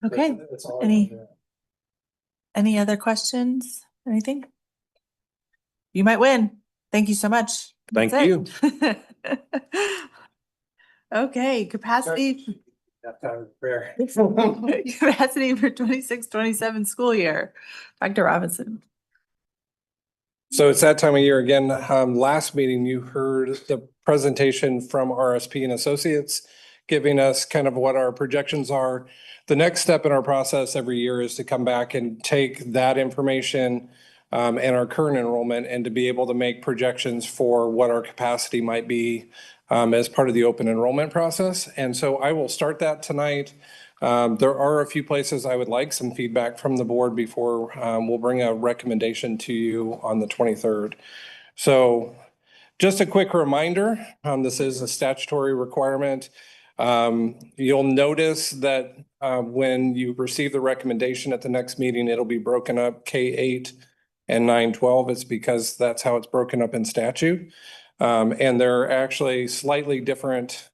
Okay. Any other questions? Anything? You might win. Thank you so much. Thank That's you. it. Okay, capacity. Capacity for 26-27 school year. Dr. Robinson. So it's that time of year again. Last meeting, you heard the presentation from RSP and Associates, giving us kind of what our projections are. The next step in our process every year is to come back and take that information and our current enrollment and to be able to make projections for what our capacity might be as part of the open enrollment process. And so I will start that tonight. There are a few places I would like some feedback from the board before we'll bring a recommendation to you on the 23rd. So just a quick reminder, this is a statutory requirement. You'll notice that when you receive the recommendation at the next meeting, it'll be broken up K-8 and 9-12. It's because that's how it's broken up in statute. And there are actually slightly different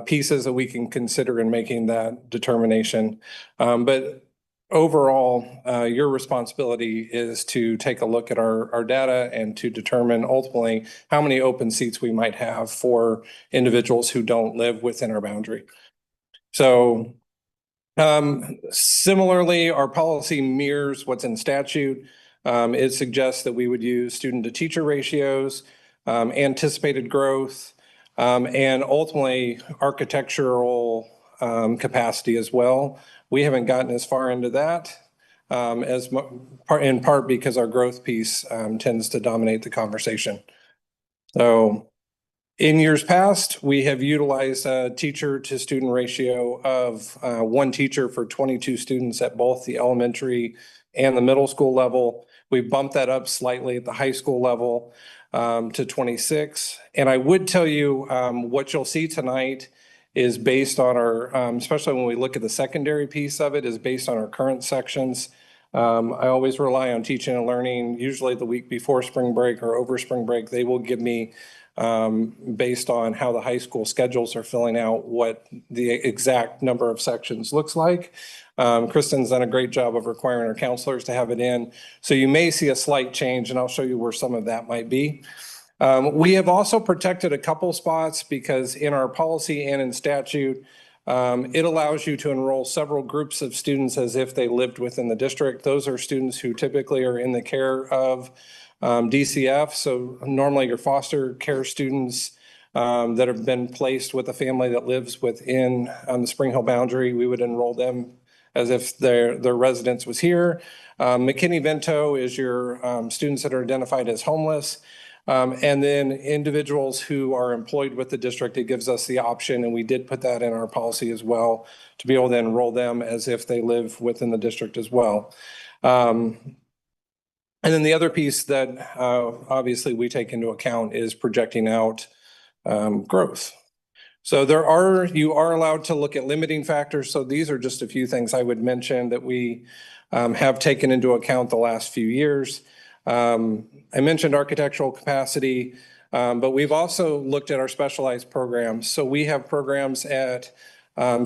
pieces that we can consider in making that determination. But overall, your responsibility is to take a look at our data and to determine ultimately how many open seats we might have for individuals who don't live within our boundary. So similarly, our policy mirrors what's in statute. It suggests that we would use student to teacher ratios, anticipated growth, and ultimately architectural capacity as well. We haven't gotten as far into that in part because our growth piece tends to dominate the conversation. So In years past, we have utilized a teacher to student ratio of one teacher for 22 students at both the elementary and the middle school level. We bumped that up slightly at the high school level to 26. And I would tell you what you'll see tonight is based on our, especially when we look at the secondary piece of it, is based on our current sections. I always rely on teaching and learning, usually the week before spring break or over spring break. They will give me, based on how the high school schedules are filling out, what the exact number of sections looks like. Kristen's done a great job of requiring our counselors to have it in. So you may see a slight change, and I'll show you where some of that might be. We have also protected a couple spots because in our policy and in statute, it allows you to enroll several groups of students as if they lived within the district. Those are students who typically are in the care of DCF. So normally your foster care students that have been placed with a family that lives within the Spring Hill boundary, we would enroll them as if their residence was here. McKinney-Vento is your students that are identified as homeless. And then individuals who are employed with the district, it gives us the option, and we did put that in our policy as well, to be able to enroll them as if they live within the district as well. And then the other piece that obviously we take into account is projecting out growth. So you are allowed to look at limiting factors. So these are just a few things I would mention that we have taken into account the last few years. I mentioned architectural capacity, but we've also looked at our specialized programs. So we have programs at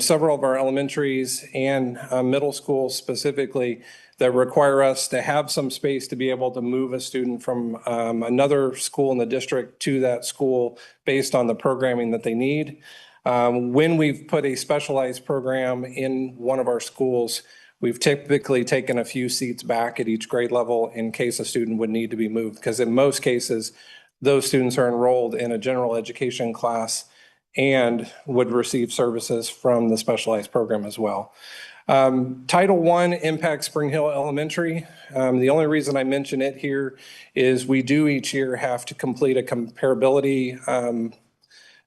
several of our elementaries and middle schools specifically that require us to have some space to be able to move a student from another school in the district to that school based on the programming that they need. When we've put a specialized program in one of our schools, we've typically taken a few seats back at each grade level in case a student would need to be moved, because in most cases, those students are enrolled in a general education class and would receive services from the specialized program as well. Title I impacts Spring Hill Elementary. The only reason I mention it here is we do each year have to complete a comparability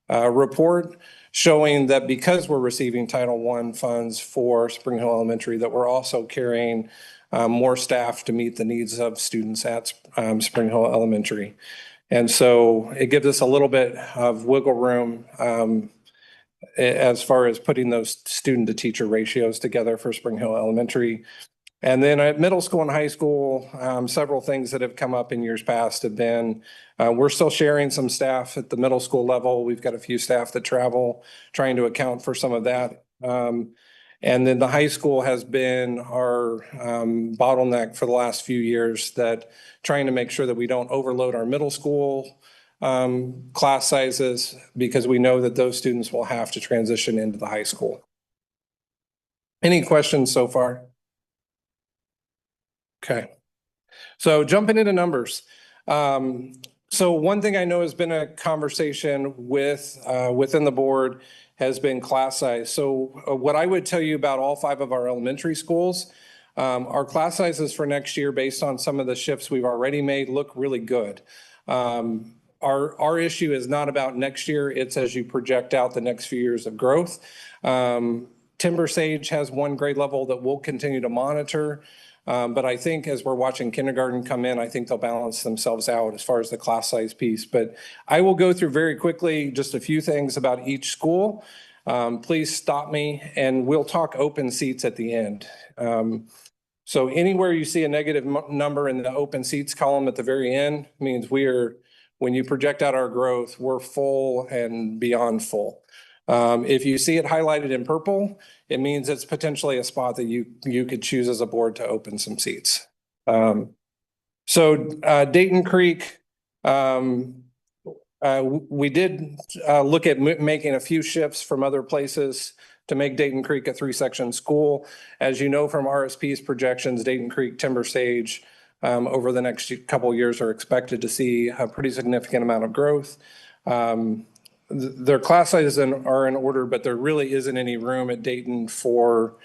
report showing that because we're receiving Title I funds for Spring Hill Elementary, that we're also carrying more staff to meet the needs of students at Spring Hill Elementary. And so it gives us a little bit of wiggle room as far as putting those student to teacher ratios together for Spring Hill Elementary. And then at middle school and high school, several things that have come up in years past have been, we're still sharing some staff at the middle school level. We've got a few staff that travel, trying to account for some of that. And then the high school has been our bottleneck for the last few years, that trying to make sure that we don't overload our middle school class sizes, because we know that those students will have to transition into the high school. Any questions so far? Okay. So jumping into numbers. So one thing I know has been a conversation within the board has been class size. So what I would tell you about all 5 of our elementary schools, our class sizes for next year, based on some of the shifts we've already made, look really good. Our issue is not about next year. It's as you project out the next few years of growth. Timber Sage has 1 grade level that we'll continue to monitor. But I think as we're watching kindergarten come in, I think they'll balance themselves out as far as the class size piece. But I will go through very quickly just a few things about each school. Please stop me, and we'll talk open seats at the end. So anywhere you see a negative number in the open seats column at the very end means when you project out our growth, we're full and beyond full. If you see it highlighted in purple, it means it's potentially a spot that you could choose as a board to open some seats. So Dayton Creek, we did look at making a few shifts from other places to make Dayton Creek a 3-section school. As you know from RSP's projections, Dayton Creek, Timber Sage, over the next couple of years are expected to see a pretty significant amount of growth. Their class sizes are in order, but there really isn't any room at Dayton for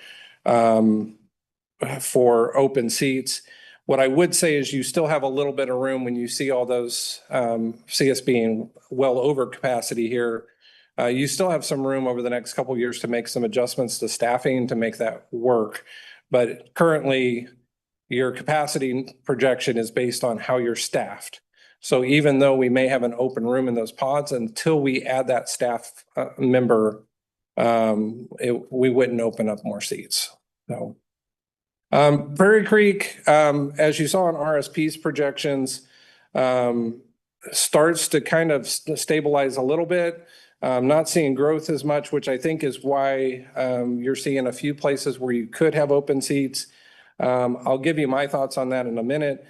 open seats. What I would say is you still have a little bit of room when you see all those, see us being well over capacity here. You still have some room over the next couple of years to make some adjustments to staffing to make that work. But currently, your capacity projection is based on how you're staffed. So even though we may have an open room in those pods, until we add that staff member, we wouldn't open up more seats. So, Prairie Creek, as you saw in RSP's projections, starts to kind of stabilize a little bit. Not seeing growth as much, which I think is why you're seeing a few places where you could have open seats. I'll give you my thoughts on that in a minute.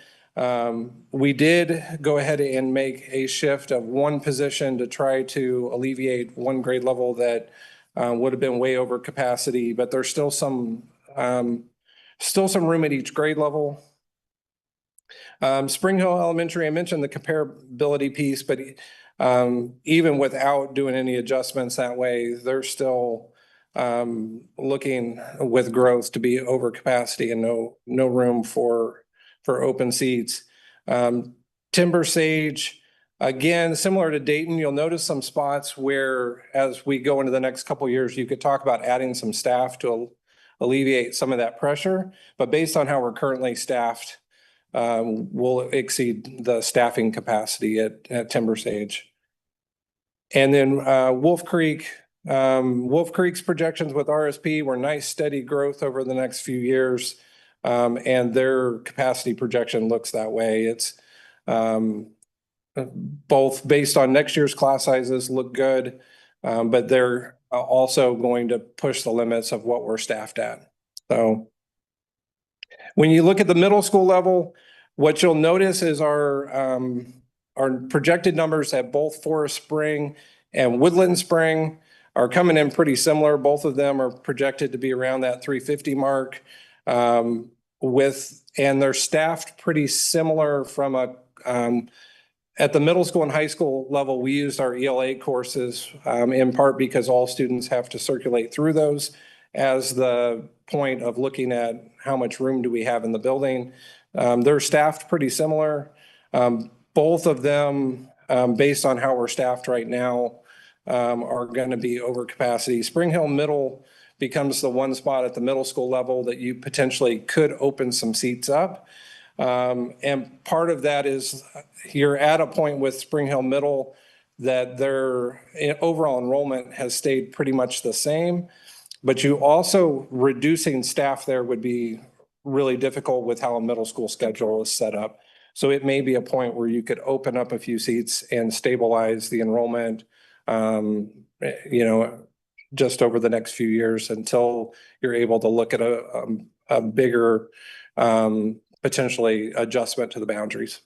We did go ahead and make a shift of one position to try to alleviate one grade level that would have been way over capacity, but there's still some room at each grade level. Spring Hill Elementary, I mentioned the comparability piece, but even without doing any adjustments that way, they're still looking with growth to be over capacity and no room for open seats. Timber Sage, again, similar to Dayton, you'll notice some spots where as we go into the next couple of years, you could talk about adding some staff to alleviate some of that pressure. But based on how we're currently staffed, we'll exceed the staffing capacity at Timber Sage. And then Wolf Creek. Wolf Creek's projections with RSP were nice, steady growth over the next few years. And their capacity projection looks that way. It's both based on next year's class sizes look good, but they're also going to push the limits of what we're staffed at. So when you look at the middle school level, what you'll notice is our projected numbers at both Forest Spring and Woodland Spring are coming in pretty similar. Both of them are projected to be around that 350 mark, and they're staffed pretty similar from at the middle school and high school level. We used our ELA courses in part because all students have to circulate through those as the point of looking at how much room do we have in the building. They're staffed pretty similar. Both of them, based on how we're staffed right now, are going to be over capacity. Spring Hill Middle becomes the one spot at the middle school level that you potentially could open some seats up. And part of that is you're at a point with Spring Hill Middle that their overall enrollment has stayed pretty much the same, but you also reducing staff there would be really difficult with how a middle school schedule is set up. So it may be a point where you could open up a few seats and stabilize the enrollment, just over the next few years until you're able to look at a bigger, potentially adjustment to the boundaries.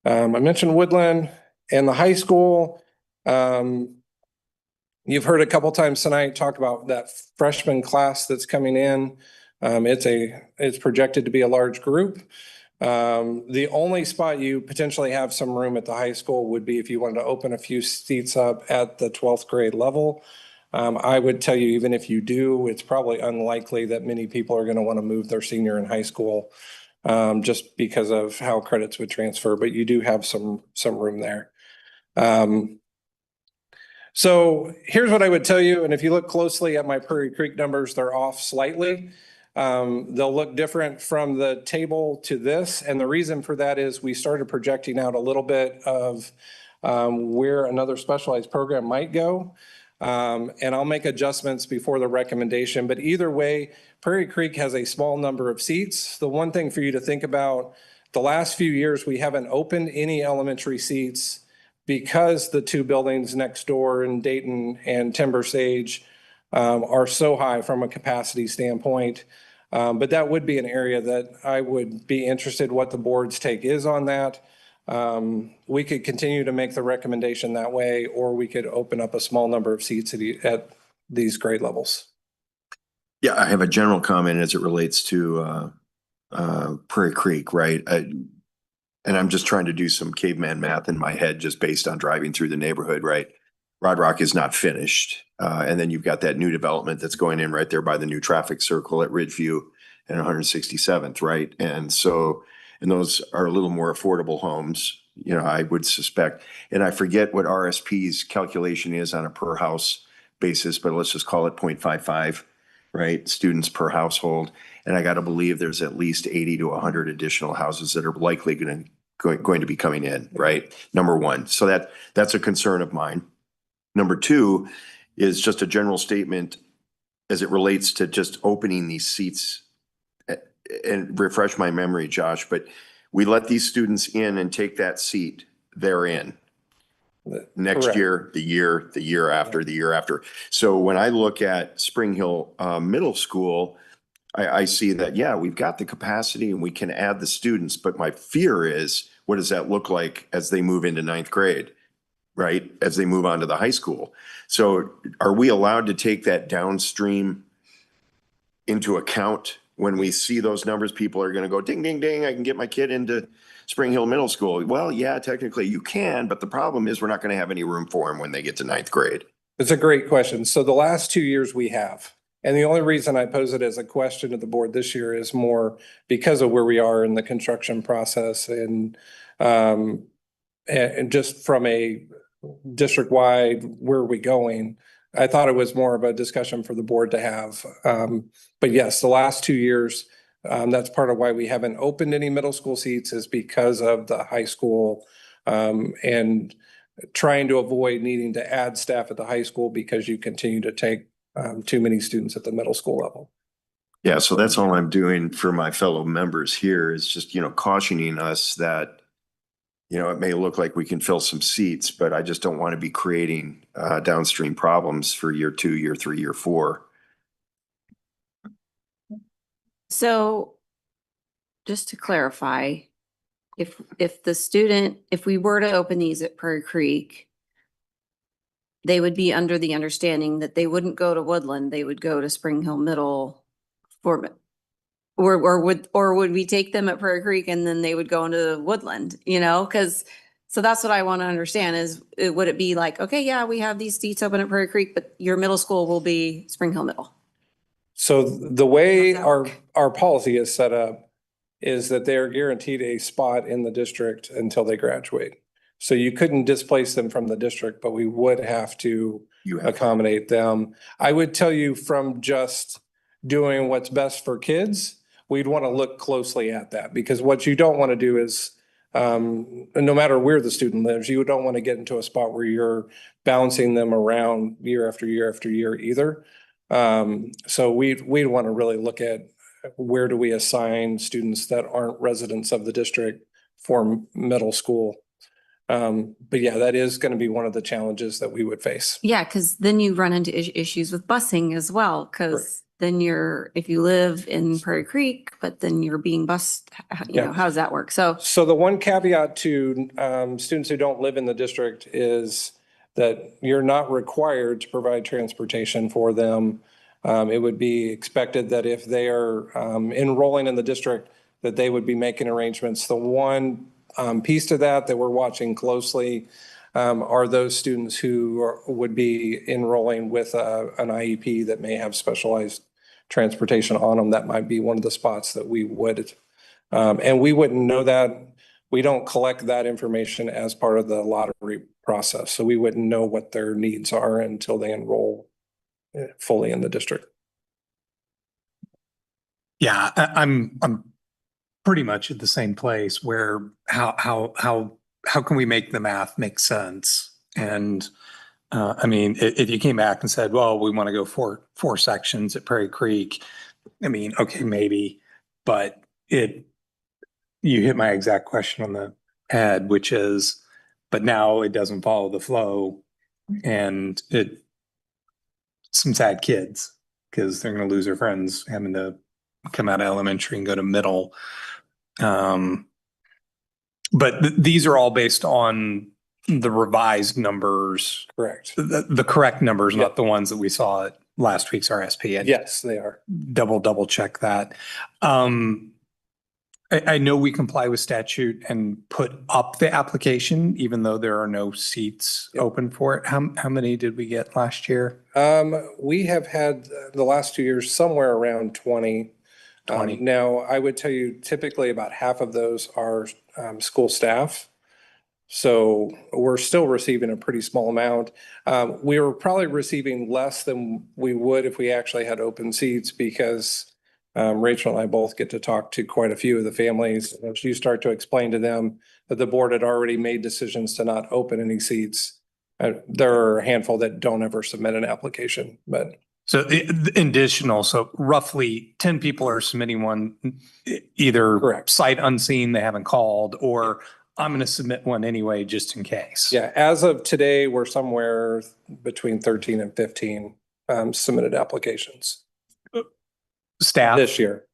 I mentioned Woodland and the high school. You've heard a couple times tonight talk about that freshman class that's coming in. It's projected to be a large group. The only spot you potentially have some room at the high school would be if you wanted to open a few seats up at the 12th grade level. I would tell you, even if you do, it's probably unlikely that many people are going to want to move their senior in high school just because of how credits would transfer, but you do have some room there. So here's what I would tell you. And if you look closely at my Prairie Creek numbers, they're off slightly. They'll look different from the table to this. And the reason for that is we started projecting out a little bit of where another specialized program might go. And I'll make adjustments before the recommendation. But either way, Prairie Creek has a small number of seats. The one thing for you to think about, the last few years, we haven't opened any elementary seats because the two buildings next door in Dayton and Timber Sage are so high from a capacity standpoint. But that would be an area that I would be interested what the board's take is on that. We could continue to make the recommendation that way, or we could open up a small number of seats at these grade levels. Yeah, I have a general comment as it relates to Prairie Creek, right? And I'm just trying to do some caveman math in my head just based on driving through the neighborhood, right? Rod Rock is not finished. And then you've got that new development that's going in right there by the new traffic circle at Ridgeview. and 167th, right? And so, and those are a little more affordable homes, you know, I would suspect. And I forget what RSP's calculation is on a per house basis, but let's just call it 0.55, right? Students per household. And I got to believe there's at least 80 to 100 additional houses that are likely going to be coming in, right? Number one. So that's a concern of mine. Number two is just a general statement as it relates to just opening these seats. And refresh my memory, Josh, but we let these students in and take that seat, they're in. Next Correct. year, the year after, the year after. So when I look at Spring Hill Middle School, I see that, yeah, we've got the capacity and we can add the students, but my fear is, what does that look like as they move into ninth grade, right? As they move on to the high school. So are we allowed to take that downstream into account when we see those numbers? People are going to go ding, ding, ding, I can get my kid into Spring Hill Middle School. Well, yeah, technically you can, but the problem is we're not going to have any room for them when they get to ninth grade. It's a great question. So the last 2 years we have, and the only reason I pose it as a question to the board this year is more because of where we are in the construction process and just from a district-wide, where are we going? I thought it was more of a discussion for the board to have. But yes, the last 2 years, that's part of why we haven't opened any middle school seats is because of the high school and trying to avoid needing to add staff at the high school because you continue to take too many students at the middle school level. Yeah, so that's all I'm doing for my fellow members here is just, you know, cautioning us that, you know, it may look like we can fill some seats, but I just don't want to be creating downstream problems for year 2, year 3, year 4. So just to clarify, if we were to open these at Prairie Creek, they would be under the understanding that they wouldn't go to Woodland, they would go to Spring Hill Middle or would we take them at Prairie Creek and then they would go into Woodland, you know? So that's what I want to understand is, would it be like, okay, yeah, we have these seats open at Prairie Creek, but your middle school will be Spring Hill Middle? So the way our policy is set up is that they are guaranteed a spot in the district until they graduate. So you couldn't displace them from the district, but we would have to accommodate them. I would tell you from just doing what's best for kids, we'd want to look closely at that because what you don't want to do is, no matter where the student lives, you don't want to get into a spot where you're bouncing them around year after year after year either. So we'd want to really look at where do we assign students that aren't residents of the district for middle school. But yeah, that is going to be one of the challenges that we would face. Yeah, because then you run into issues with busing as well, because then if you live in Prairie Creek, but then you're being bused, you know, how does that work? So the one caveat to students who don't live in the district is that you're not required to provide transportation for them. It would be expected that if they are enrolling in the district, that they would be making arrangements. The one piece to that we're watching closely are those students who would be enrolling with an IEP that may have specialized transportation on them. That might be one of the spots that we would, and we wouldn't know that. We don't collect that information as part of the lottery process. So we wouldn't know what their needs are until they enroll fully in the district. Yeah, I'm pretty much at the same place where how can we make the math make sense? And I mean, if you came back and said, well, we want to go four sections at Prairie Creek, I mean, okay, maybe, but you hit my exact question on the head, which is, but now it doesn't follow the flow and some sad kids because they're going to lose their friends having to come out of elementary and go to middle. But these are all based on the revised numbers. Correct. The correct numbers, not the ones that we saw at last week's RSP. Yes, they are. Double check that. I know we comply with statute and put up the application, even though there are no seats open for it. How many did we get last year? We have had the last 2 years somewhere around 20. 20. Now, I would tell you typically about half of those are school staff. So we're still receiving a pretty small amount. We were probably receiving less than we would if we actually had open seats because Rachel and I both get to talk to quite a few of the families. As you start to explain to them that the board had already made decisions to not open any seats, there are a handful that don't ever submit an application, but. So additional, so roughly 10 people are submitting one, either Correct. sight unseen, they haven't called, or I'm going to submit one anyway, just in case. Yeah, as of today, we're somewhere between 13 and 15 submitted applications Staff? this year,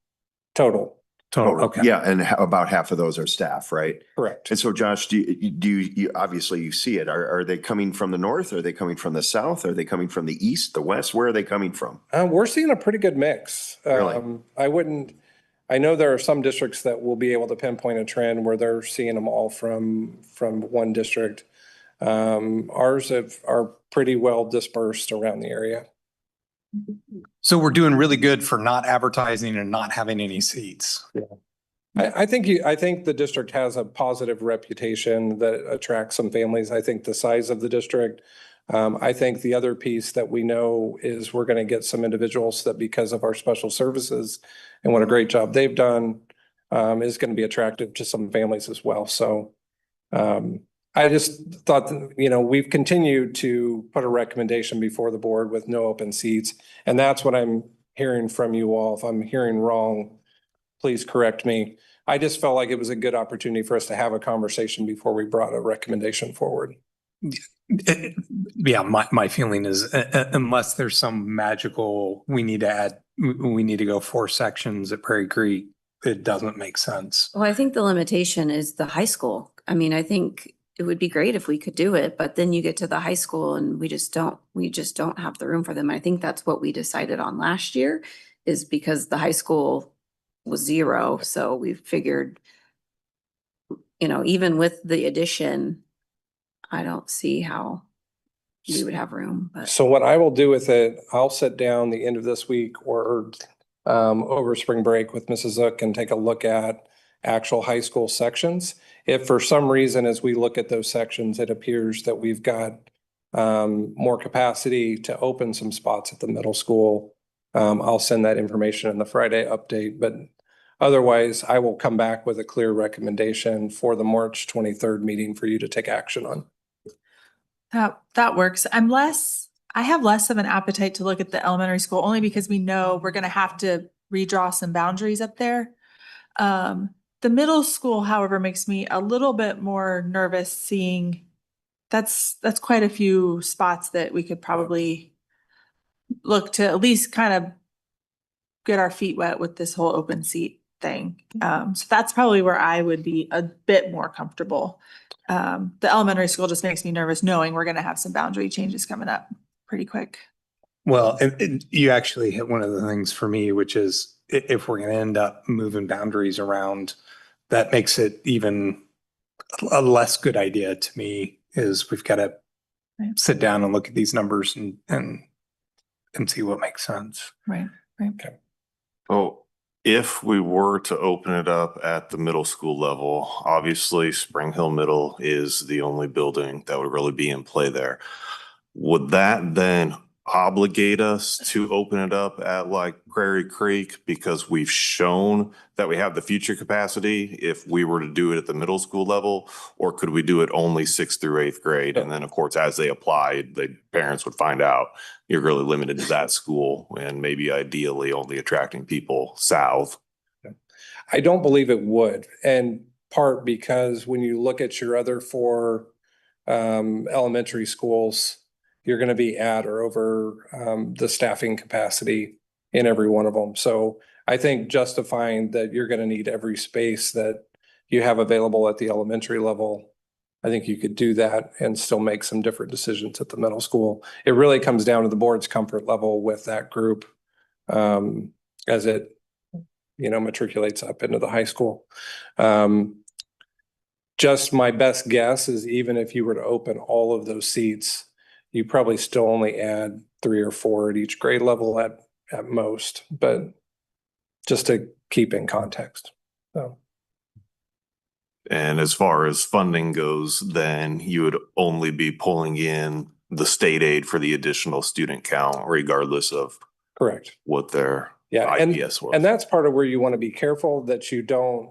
total. Total, okay. Yeah, and about half of those are staff, right? Correct. And so Josh, do you obviously you see it. Are they coming from the north? Are they coming from the south? Are they coming from the east, the west? Where are they coming from? We're seeing a pretty good mix. Really? I know there are some districts that will be able to pinpoint a trend where they're seeing them all from one district. Ours are pretty well dispersed around the area. So we're doing really good for not advertising and not having any seats. Yeah. I think the district has a positive reputation that attracts some families. I think the size of the district. I think the other piece that we know is we're going to get some individuals that because of our special services and what a great job they've done is going to be attractive to some families as well. So I just thought that, we've continued to put a recommendation before the board with no open seats. And that's what I'm hearing from you all. If I'm hearing wrong, please correct me. I just felt like it was a good opportunity for us to have a conversation before we brought a recommendation forward. Yeah, my feeling is unless there's some magical, we need to go 4 sections at Prairie Creek, it doesn't make sense. Well, I think the limitation is the high school. I mean, I think it would be great if we could do it, but then you get to the high school and we just don't have the room for them. I think that's what we decided on last year is because the high school was 0. So we figured, even with the addition, I don't see how we would have room, but. So what I will do with it, I'll sit down the end of this week or over spring break with Mrs. Zook and take a look at actual high school sections. If for some reason, as we look at those sections, it appears that we've got more capacity to open some spots at the middle school, I'll send that information in the Friday update, but otherwise I will come back with a clear recommendation for the March 23rd meeting for you to take action on. That works. I have less of an appetite to look at the elementary school only because we know we're going to have to redraw some boundaries up there. The middle school, however, makes me a little bit more nervous seeing that's quite a few spots that we could probably look to at least kind of get our feet wet with this whole open seat thing. So that's probably where I would be a bit more comfortable. The elementary school just makes me nervous knowing we're going to have some boundary changes coming up pretty quick. Well, and you actually hit one of the things for me, which is if we're going to end up moving boundaries around, that makes it even a less good idea to me is we've got to sit down and look at these numbers and see what makes sense. Right. Okay. Oh, if we were to open it up at the middle school level, obviously Spring Hill Middle is the only building that would really be in play there. Would that then obligate us to open it up at like Prairie Creek because we've shown that we have the future capacity if we were to do it at the middle school level? Or could we do it only 6th through 8th grade? And then of course, as they apply, the parents would find out you're really limited to that school and maybe ideally only attracting people south. I don't believe it would. And part because when you look at your other 4 elementary schools, you're going to be at or over the staffing capacity in every one of them. So I think justifying that you're going to need every space that you have available at the elementary level, I think you could do that and still make some different decisions at the middle school. It really comes down to the board's comfort level with that group as it, matriculates up into the high school. Just my best guess is even if you were to open all of those seats, you probably still only add 3 or 4 at each grade level at most, but just to keep in context. So. And as far as funding goes, then you would only be pulling in the state aid for the additional student count, regardless of Correct. what their Yeah, IPS was. and that's part of where you want to be careful that you don't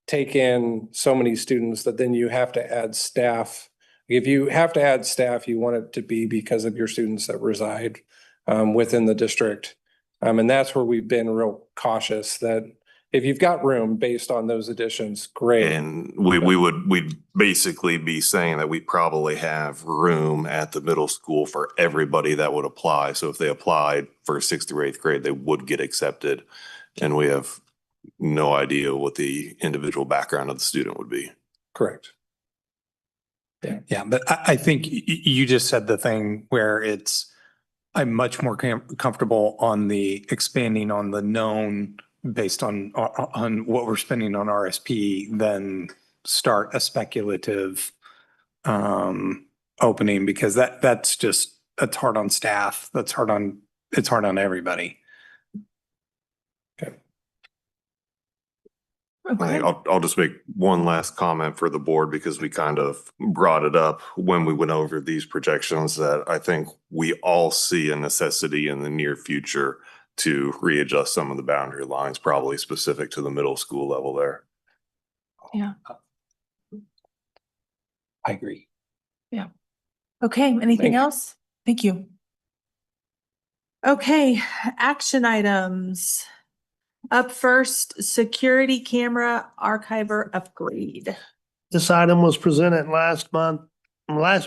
take in so many students that then you have to add staff. If you have to add staff, you want it to be because of your students that reside within the district. And that's where we've been real cautious that if you've got room based on those additions, great. And we'd basically be saying that we probably have room at the middle school for everybody that would apply. So if they applied for 6th through 8th grade, they would get accepted. And we have no idea what the individual background of the student would be. Correct. Yeah, but I think you just said the thing where I'm much more comfortable on the expanding on the known based on what we're spending on RSP than start a speculative opening, because that's hard on staff. It's hard on everybody. Okay. I'll just make one last comment for the board because we kind of brought it up when we went over these projections, that I think we all see a necessity in the near future to readjust some of the boundary lines, probably specific to the middle school level there. Yeah. I agree. Yeah. Okay, anything else? Thank you. Okay, action items. Up first, security camera archiver upgrade. This item was presented last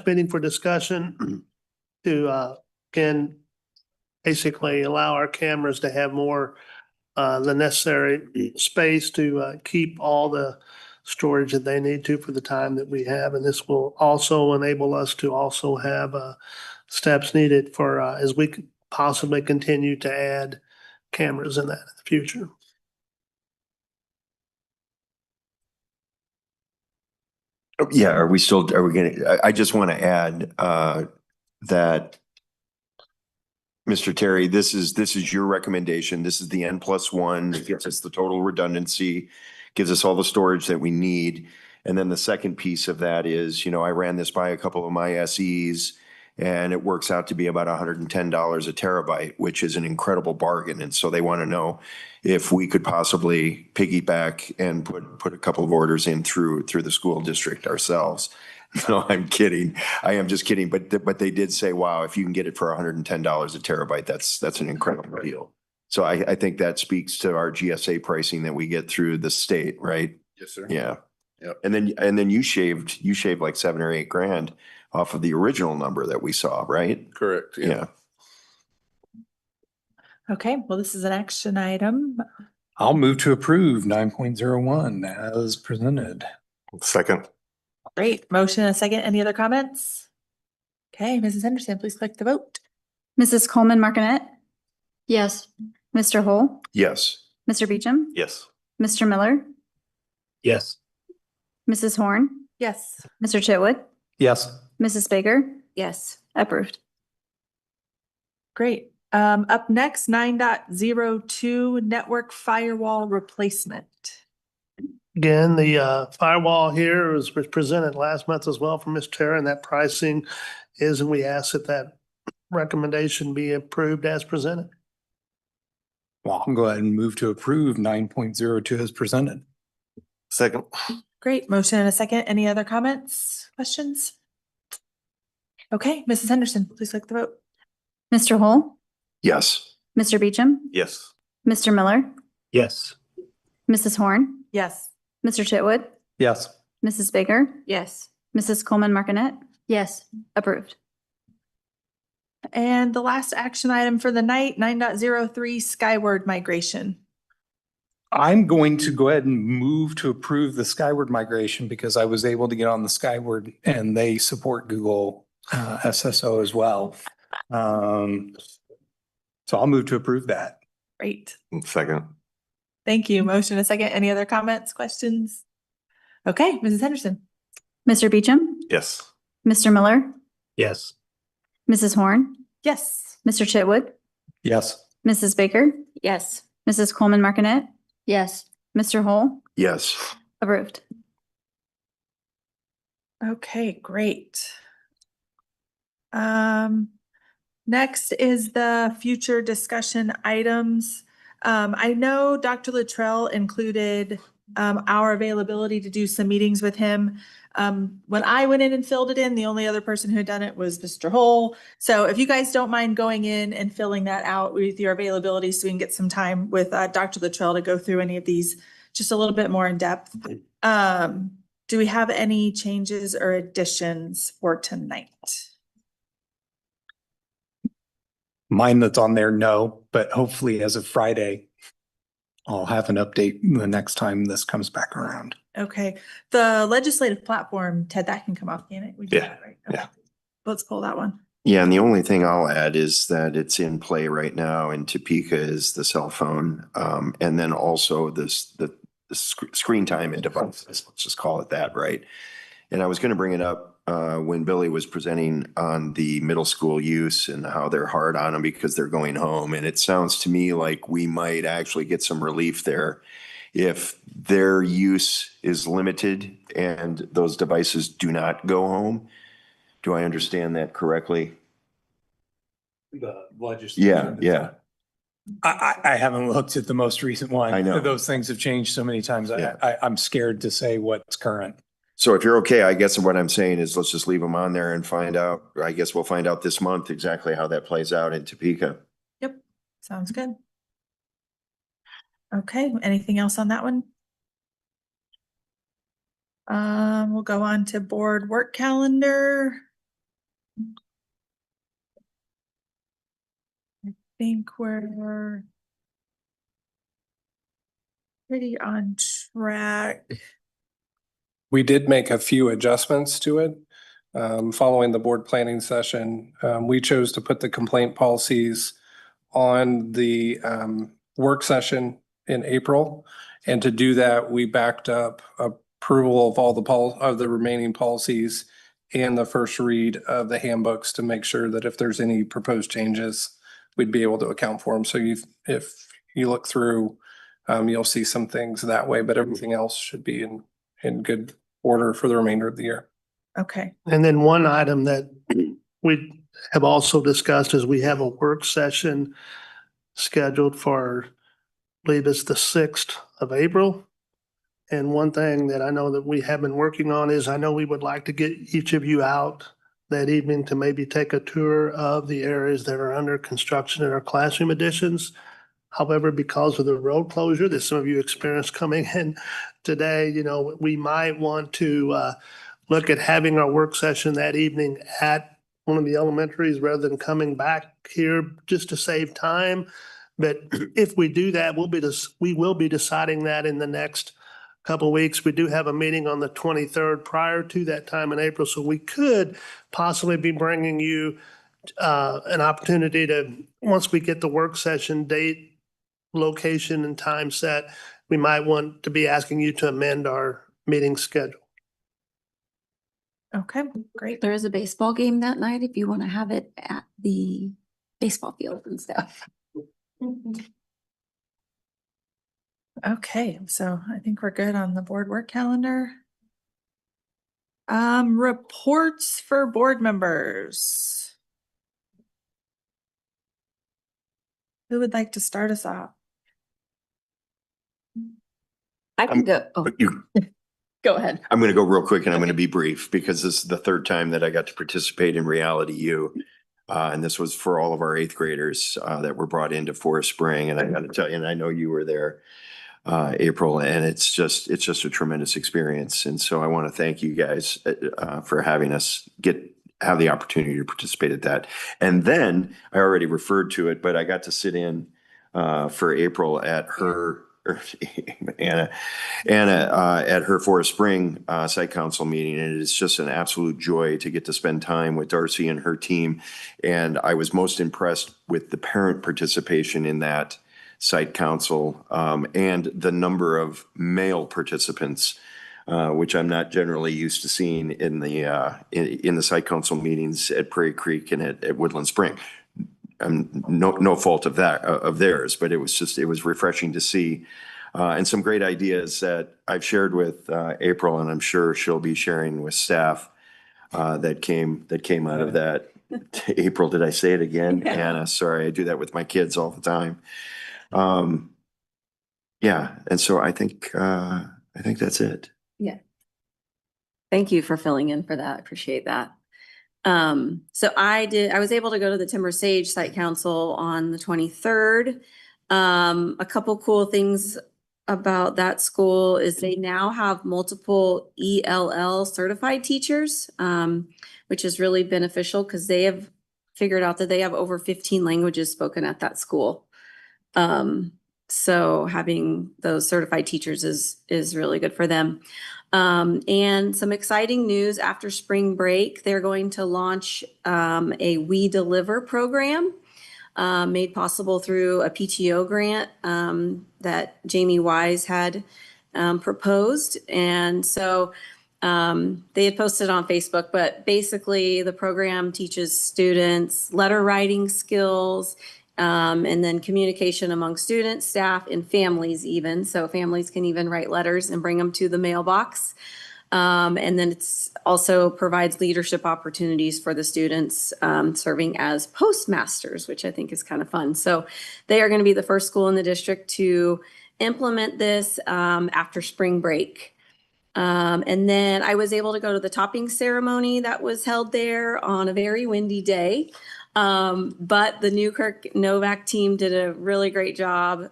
meeting for discussion to can basically allow our cameras to have more the necessary space to keep all the storage that they need to for the time that we have. And this will also enable us to also have steps needed for as we could possibly continue to add cameras in that in the future. Yeah, are we gonna, I just want to add that Mr. Terry, this is your recommendation. This is the N+1. It gives us the total redundancy, gives us all the storage that we need. And then the second piece of that is, I ran this by a couple of my SEs, and it works out to be about $110 a terabyte, which is an incredible bargain. And so they want to know if we could possibly piggyback and put a couple of orders in through the school district ourselves. No, I'm kidding. I am just kidding. But they did say, wow, if you can get it for $110 a terabyte, that's an incredible deal. So I think that speaks to our GSA pricing that we get through the state, right? Yes, sir. Yeah. Yep. And then you shaved like $7 or $8 grand off of the original number that we saw, right? Correct. Yeah. Okay, well, this is an action item. I'll move to approve 9.01 as presented. Second. Great. Motion and a second. Any other comments? Okay, Mrs. Henderson, please click the vote. Mrs. Coleman Martinet, Yes. Mr. Hole, Yes. Mr. Beecham, Yes. Mr. Miller, Yes. Mrs. Horn, Yes. Mr. Chitwood, Yes. Mrs. Baker, Yes. approved. Great. Up next, 9.02 network firewall replacement. Again, the firewall here was presented last month as well from Ms. Tara, and that pricing is, and we ask that recommendation be approved as presented. Well, I'll go ahead and move to approve 9.02 as presented. Second. Great. Motion and a second. Any other comments, questions? Okay, Mrs. Henderson, please click the vote. Mr. Hole, Yes. Mr. Beecham, Yes. Mr. Miller, Yes. Mrs. Horn, Yes. Mr. Chitwood, Yes. Mrs. Baker, Yes. Mrs. Coleman Martinet, Yes. approved. And the last action item for the night, 9.03 Skyward migration. I'm going to go ahead and move to approve the Skyward migration because I was able to get on the Skyward and they support Google SSO as well. So I'll move to approve that. Great. Second. Thank you. Motion and a second. Any other comments, questions? Okay, Mrs. Henderson. Mr. Beecham, Yes. Mr. Miller, Yes. Mrs. Horn, Yes. Mr. Chitwood, Yes. Mrs. Baker, Yes. Mrs. Coleman Martinet, Yes. Mr. Hole? Yes. Approved. Okay, great. Next is the future discussion items. I know Dr. Luttrell included our availability to do some meetings with him. When I went in and filled it in, the only other person who had done it was Mr. Hole. So if you guys don't mind going in and filling that out with your availability so we can get some time with Dr. Luttrell to go through any of these just a little bit more in depth. Do we have any changes or additions for tonight? Mine that's on there, no, but hopefully as of Friday, I'll have an update the next time this comes back around. Okay, the legislative platform, Ted, that can come up, can it? We do Yeah, that, right? yeah. Let's pull that one. Yeah, and the only thing I'll add is that it's in play right now in Topeka is the cell phone. And then also the screen time and devices, let's just call it that, right? And I was going to bring it up when Billy was presenting on the middle school use and how they're hard on them because they're going home. And it sounds to me like we might actually get some relief there if their use is limited and those devices do not go home. Do I understand that correctly? The legislation. Yeah. I haven't looked at the most recent one. I know. Those things have changed so many times. Yeah. I'm scared to say what's current. So if you're okay, I guess what I'm saying is let's just leave them on there and find out. I guess we'll find out this month exactly how that plays out in Topeka. Yep, sounds good. Okay, anything else on that one? We'll go on to board work calendar. I think we're pretty on track. We did make a few adjustments to it. Following the board planning session, we chose to put the complaint policies on the work session in April. And to do that, we backed up approval of all the remaining policies and the first read of the handbooks to make sure that if there's any proposed changes, we'd be able to account for them. So if you look through, you'll see some things that way, but everything else should be in good order for the remainder of the year. Okay. And then one item that we have also discussed is we have a work session scheduled for, I believe it's the 6th of April. And one thing that I know that we have been working on is I know we would like to get each of you out that evening to maybe take a tour of the areas that are under construction in our classroom additions. However, because of the road closure that some of you experienced coming in today, we might want to look at having our work session that evening at one of the elementaries rather than coming back here just to save time. But if we do that, we will be deciding that in the next couple of weeks. We do have a meeting on the 23rd prior to that time in April, so we could possibly be bringing you an opportunity to, once we get the work session date, location, and time set, we might want to be asking you to amend our meeting schedule. Okay, great. There is a baseball game that night if you want to have it at the baseball field and stuff. Okay, so I think we're good on the board work calendar. Reports for board members. Who would like to start us off? I can go. Oh, Go ahead. I'm going to go real quick and I'm going to be brief because this is the third time that I got to participate in Reality U. And this was for all of our eighth graders that were brought into Forest Spring. And I got to tell you, and I know you were there, April, and it's just a tremendous experience. And so I want to thank you guys for having us have the opportunity to participate at that. And then I already referred to it, but I got to sit in for April at her Anna at her Forest Spring site council meeting, and it is just an absolute joy to get to spend time with Darcy and her team. And I was most impressed with the parent participation in that site council and the number of male participants, which I'm not generally used to seeing in the site council meetings at Prairie Creek and at Woodland Spring. No fault of theirs, but it was refreshing to see and some great ideas that I've shared with April, and I'm sure she'll be sharing with staff that came out of that. April, did I say it again? Yeah. Anna, sorry, I do that with my kids all the time. Yeah, and so I think that's it. Yeah. Thank you for filling in for that. Appreciate that. So I was able to go to the Timber Sage Site Council on the 23rd. A couple cool things about that school is they now have multiple ELL certified teachers, which is really beneficial because they have figured out that they have over 15 languages spoken at that school. So having those certified teachers is really good for them. And some exciting news after spring break, they're going to launch a We Deliver program made possible through a PTO grant that Jamie Wise had proposed. And so they had posted on Facebook, but basically the program teaches students letter writing skills, and then communication among students, staff, and families even. So families can even write letters and bring them to the mailbox. And then it's also provides leadership opportunities for the students serving as postmasters, which I think is kind of fun. So they are going to be the first school in the district to implement this after spring break. And then I was able to go to the topping ceremony that was held there on a very windy day. But the Newkirk Novak team did a really great job.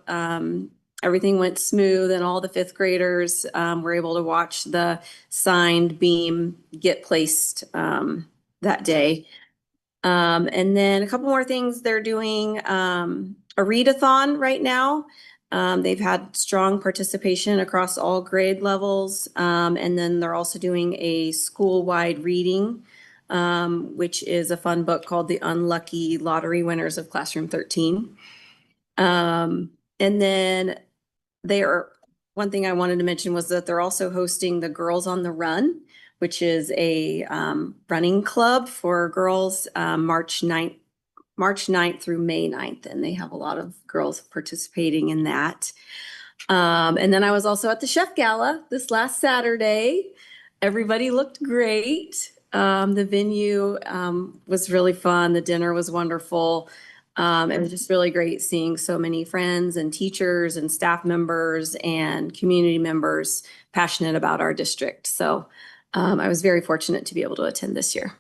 Everything went smooth and all the fifth graders were able to watch the signed beam get placed that day. And then a couple more things. They're doing a readathon right now. They've had strong participation across all grade levels. And then they're also doing a school-wide reading, which is a fun book called The Unlucky Lottery Winners of Classroom 13. And then one thing I wanted to mention was that they're also hosting the Girls on the Run, which is a running club for girls March 9th through May 9th. And they have a lot of girls participating in that. And then I was also at the Chef Gala this last Saturday. Everybody looked great. The venue was really fun. The dinner was wonderful. It was just really great seeing so many friends and teachers and staff members and community members passionate about our district. So I was very fortunate to be able to attend this year.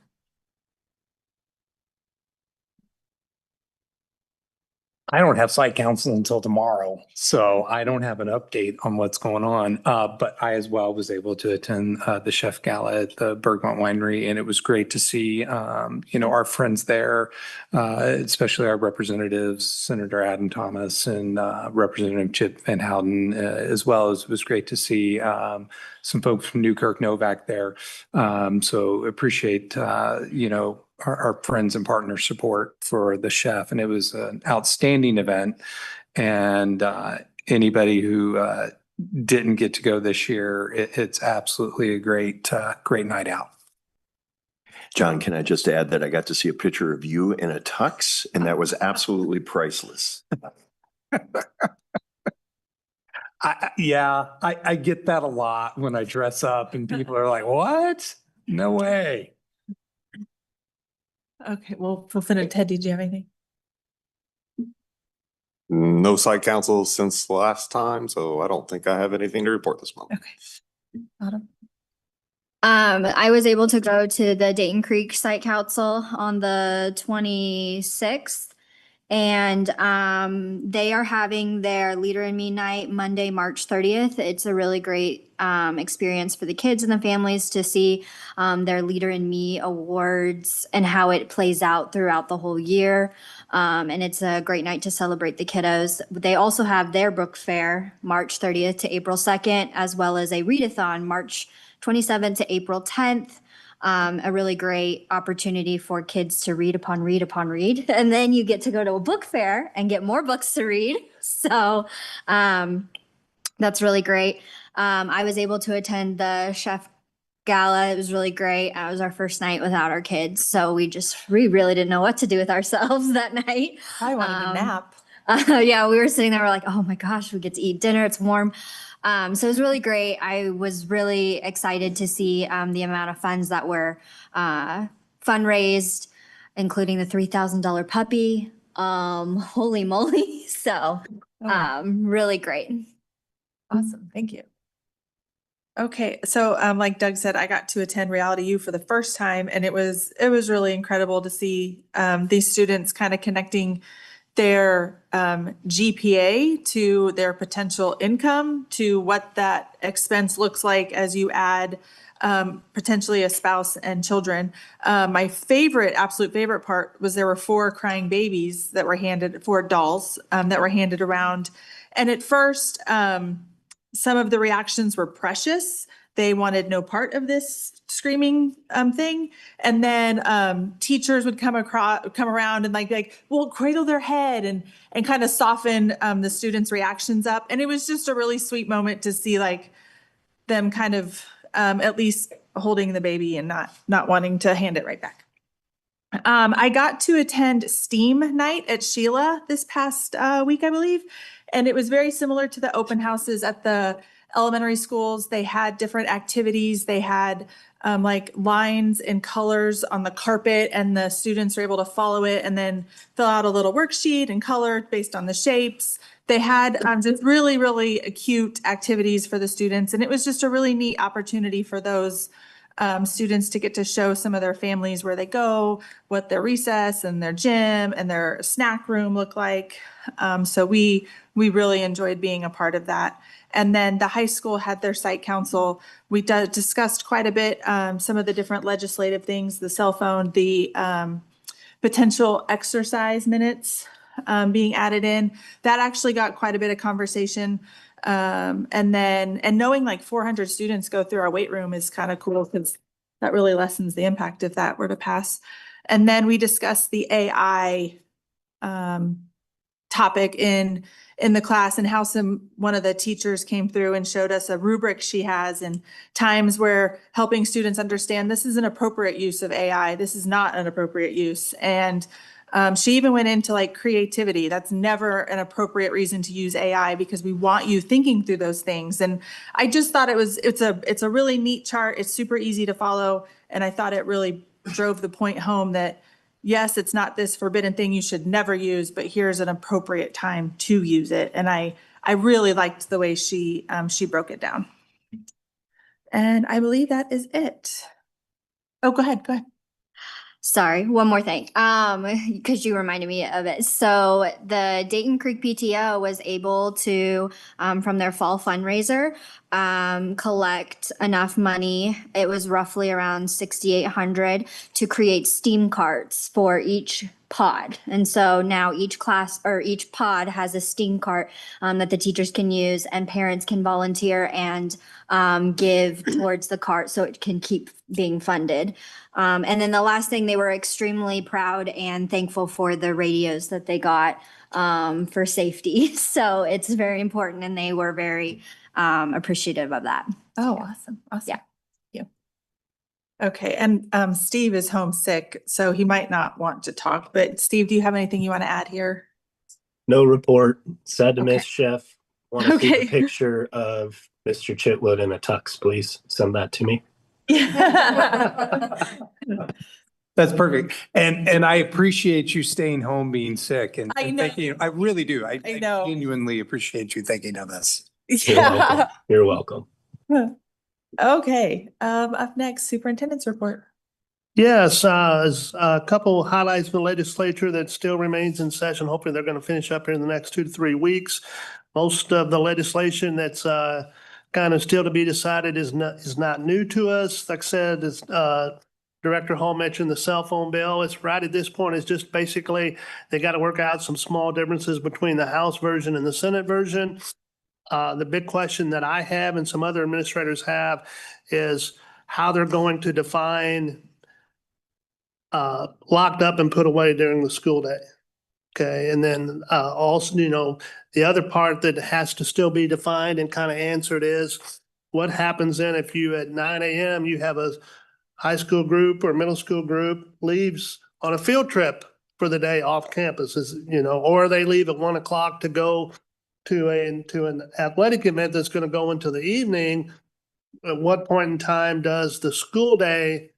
I don't have site council until tomorrow, so I don't have an update on what's going on. But I as well was able to attend the Chef Gala at the Bergmont Winery, and it was great to see, our friends there, especially our representatives, Senator Adam Thomas and Representative Chip Van Houten, as well as it was great to see some folks from Newkirk Novak there. So appreciate, our friends and partner support for the chef. And it was an outstanding event. And anybody who didn't get to go this year, it's absolutely a great night out. John, can I just add that I got to see a picture of you in a tux, and that was absolutely priceless. I get that a lot when I dress up and people are like, what? No way. Okay, well, Fulton, Ted, did you have anything? No site council since last time, so I don't think I have anything to report this month. Okay. Autumn? I was able to go to the Dayton Creek Site Council on the 26th. And they are having their Leader in Me night Monday, March 30th. It's a really great experience for the kids and the families to see their Leader in Me awards and how it plays out throughout the whole year. And it's a great night to celebrate the kiddos. They also have their book fair March 30th to April 2nd, as well as a readathon March 27th to April 10th. A really great opportunity for kids to read upon read upon read. And then you get to go to a book fair and get more books to read. So that's really great. I was able to attend the Chef Gala. It was really great. It was our first night without our kids. So we really didn't know what to do with ourselves that night. I wanted a nap. Yeah, we were sitting there, we're like, oh my gosh, we get to eat dinner. It's warm. So it was really great. I was really excited to see the amount of funds that were fundraised, including the $3,000 puppy. Holy moly. So really great. Awesome. Thank you. Okay, so like Doug said, I got to attend Reality U for the first time, and it was really incredible to see these students kind of connecting their GPA to their potential income, to what that expense looks like as you add potentially a spouse and children. My absolute favorite part was there were 4 crying babies that were handed, 4 dolls that were handed around. And at first, some of the reactions were precious. They wanted no part of this screaming thing. And then teachers would come around and like, well, cradle their head and kind of soften the students' reactions up. And it was just a really sweet moment to see like them kind of at least holding the baby and not wanting to hand it right back. I got to attend STEAM night at Sheila this past week, I believe. And it was very similar to the open houses at the elementary schools. They had different activities. They had like lines and colors on the carpet, and the students were able to follow it and then fill out a little worksheet and color based on the shapes. They had just really, really cute activities for the students. And it was just a really neat opportunity for those students to get to show some of their families where they go, what their recess and their gym and their snack room look like. So we really enjoyed being a part of that. And then the high school had their site council. We discussed quite a bit some of the different legislative things, the cell phone, the potential exercise minutes being added in. That actually got quite a bit of conversation. And knowing like 400 students go through our weight room is kind of cool, because that really lessens the impact if that were to pass. And then we discussed the AI topic in the class, and how one of the teachers came through and showed us a rubric she has, and times where helping students understand this is an appropriate use of AI, this is not an appropriate use. And she even went into like creativity. That's never an appropriate reason to use AI, because we want you thinking through those things. And I just thought it's a really neat chart. It's super easy to follow. And I thought it really drove the point home that yes, it's not this forbidden thing you should never use, but here's an appropriate time to use it. And I really liked the way she broke it down. And I believe that is it. Oh, go ahead. Sorry, one more thing, because you reminded me of it. So the Dayton Creek PTO was able to, from their fall fundraiser, collect enough money. It was roughly around $6,800 to create STEAM carts for each pod. And so now each class or each pod has a STEAM cart that the teachers can use, and parents can volunteer and give towards the cart so it can keep being funded. And then the last thing, they were extremely proud and thankful for the radios that they got for safety. So it's very important, and they were very appreciative of that. Oh, awesome. Yeah. Okay, and Steve is homesick, so he might not want to talk, but Steve, do you have anything you want to add here? No report. Sad to miss Okay. Chef. Want to see Okay. the picture of Mr. Chitwood in a tux, please send that to me. That's perfect. And I appreciate you staying home being sick and I know. thanking you. I really do. I know. genuinely appreciate you thinking of us. You're welcome. You're welcome. Okay, up next, superintendent's report. Yes, a couple highlights from the legislature that still remains in session. Hopefully they're going to finish up here in the next 2 to 3 weeks. Most of the legislation that's kind of still to be decided is not new to us. Like I said, as Director Hall mentioned, the cell phone bill. It's right at this point, it's just basically they got to work out some small differences between the House version and the Senate version. The big question that I have and some other administrators have is how they're going to define locked up and put away during the school day. Okay, and then also, the other part that has to still be defined and kind of answered is what happens then if you at 9 a.m. you have a high school group or middle school group leaves on a field trip for the day off campus, or they leave at 1 o'clock to go to an athletic event that's going to go into the evening. At what point in time does the school day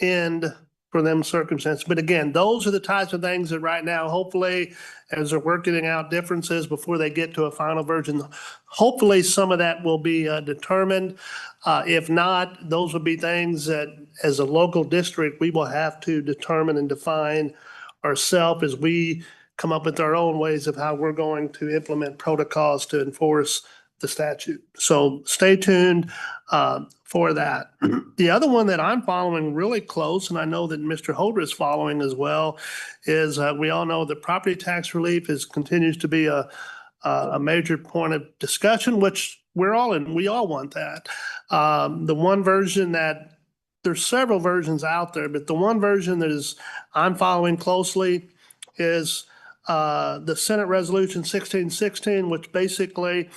end for them circumstances? But again, those are the types of things that right now, hopefully, as they're working out differences before they get to a final version, hopefully some of that will be determined. If not, those will be things that as a local district, we will have to determine and define ourselves as we come up with our own ways of how we're going to implement protocols to enforce the statute. So stay tuned for that. The other one that I'm following really close, and I know that Mr. Holder is following as well, is we all know that property tax relief continues to be a major point of discussion, which we're all in. We all want that. The one version that there's several versions out there, but the one version that I'm following closely is the Senate Resolution 1616, which basically,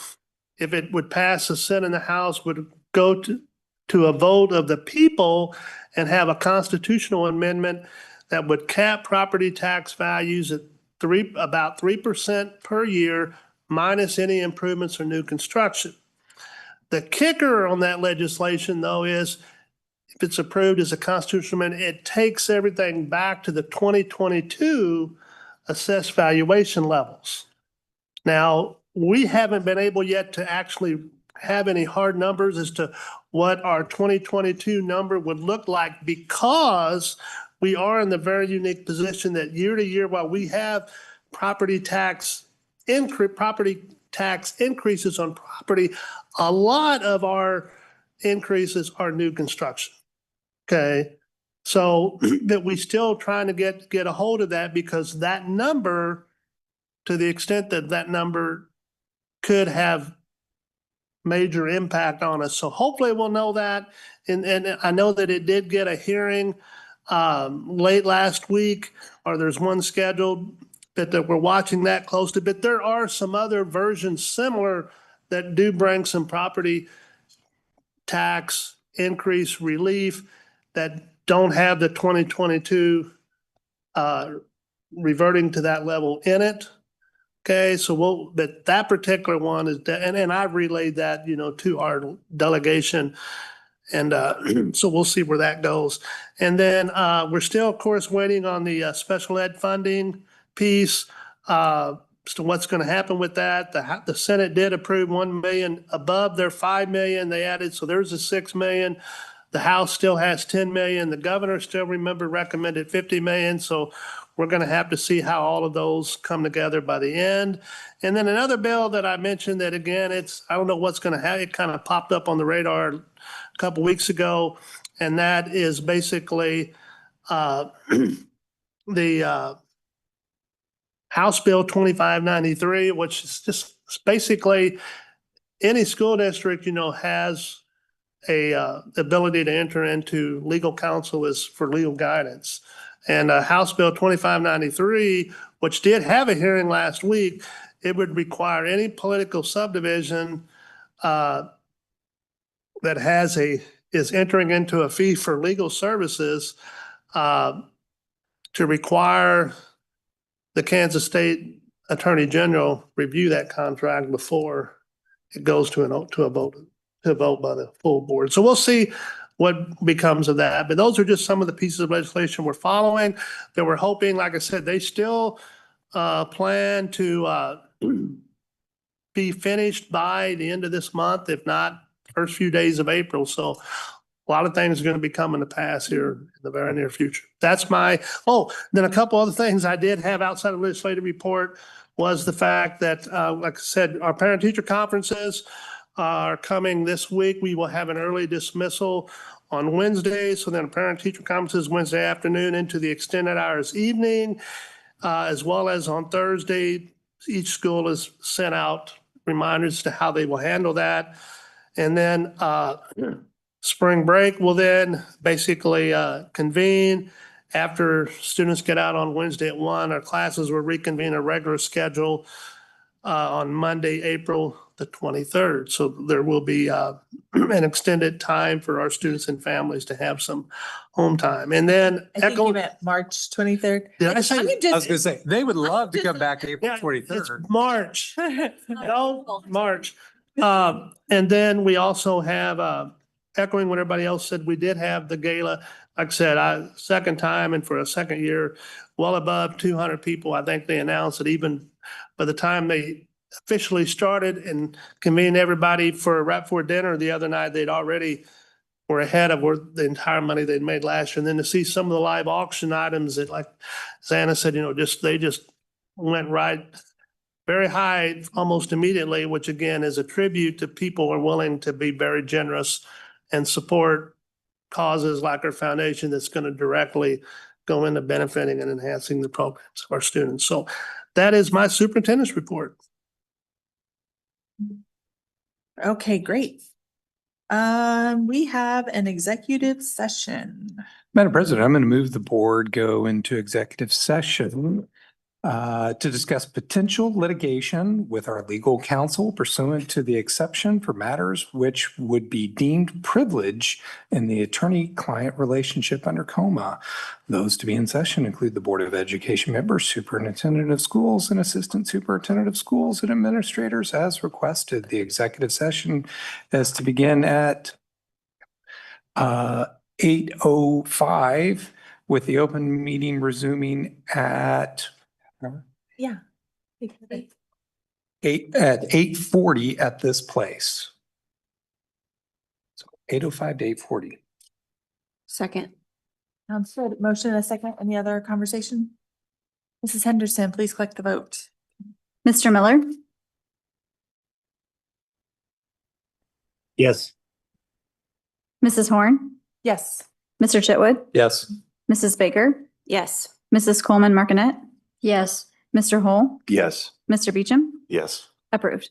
if it would pass the Senate and the House, would go to a vote of the people and have a constitutional amendment that would cap property tax values at about 3% per year, minus any improvements or new construction. The kicker on that legislation, though, is if it's approved as a constitutional amendment, it takes everything back to the 2022 assessed valuation levels. Now, we haven't been able yet to actually have any hard numbers as to what our 2022 number would look like, because we are in the very unique position that year to year, while we have property tax increases on property, a lot of our increases are new construction. Okay. So that we still trying to get a hold of that, because that number, to the extent that that number could have major impact on us. So hopefully we'll know that. And I know that it did get a hearing late last week, or there's one scheduled, that we're watching that closely. But there are some other versions similar that do bring some property tax increase relief that don't have the 2022 reverting to that level in it. Okay, so but that particular one is, and I've relayed that, to our delegation. And so we'll see where that goes. And then we're still, of course, waiting on the special ed funding piece. So what's going to happen with that? The Senate did approve 1 million above their 5 million they added. So there's a 6 million. The House still has 10 million. The governor still, recommended 50 million. So we're going to have to see how all of those come together by the end. And then another bill that I mentioned that, again, I don't know what's going to happen. It kind of popped up on the radar a couple weeks ago. And that is basically the House Bill 2593, which is just basically any school district, has a ability to enter into legal counsel for legal guidance. And House Bill 2593, which did have a hearing last week, it would require any political subdivision that is entering into a fee for legal services to require the Kansas State Attorney General review that contract before it goes to a vote by the full board. So we'll see what becomes of that. But those are just some of the pieces of legislation we're following that we're hoping, like I said, they still plan to be finished by the end of this month, if not first few days of April. So a lot of things are going to be coming to pass here in the very near future. That's then a couple other things I did have outside of legislative report was the fact that, like I said, our parent-teacher conferences are coming this week. We will have an early dismissal on Wednesday. So then parent-teacher conferences Wednesday afternoon into the extended hours evening, as well as on Thursday. Each school has sent out reminders to how they will handle that. And then spring break will then basically convene. After students get out on Wednesday at 1, our classes will reconvene a regular schedule on Monday, April the 23rd. So there will be an extended time for our students and families to have some home time. And then I think you meant March 23rd. Did I say? I'm I was just, gonna say, they would love to come back April Yeah, it's 23rd. March. No, March. And then we also have, echoing what everybody else said, we did have the gala. Like I said, second time and for a second year, well above 200 people. I think they announced that even by the time they officially started and convened everybody for right before dinner the other night, they'd already were ahead of where the entire money they'd made last year. And then to see some of the live auction items that, like Xana said, they just went right very high almost immediately, which again is a tribute to people who are willing to be very generous and support causes like our foundation that's going to directly go into benefiting and enhancing the programs of our students. So that is my superintendent's report. okay, great. We have an executive session. Madam President, I'm going to move the board go into executive session to discuss potential litigation with our legal counsel pursuant to the exception for matters which would be deemed privilege in the attorney-client relationship under COMA. Those to be in session include the Board of Education members, superintendent of schools, and assistant superintendent of schools and administrators as requested. The executive session is to begin at 8:05 with the open meeting resuming at Yeah. 8:40 at this place. So 8:05 to 8:40. Second. Sounds good. Motion and a second. Any other conversation? Mrs. Henderson, please collect the vote. Mr. Miller, Yes. Mrs. Horn, Yes. Mr. Chitwood, Yes. Mrs. Baker, Yes. Mrs. Coleman Martinet, Yes. Mr. Hole, Yes. Mr. Beecham, Yes. approved.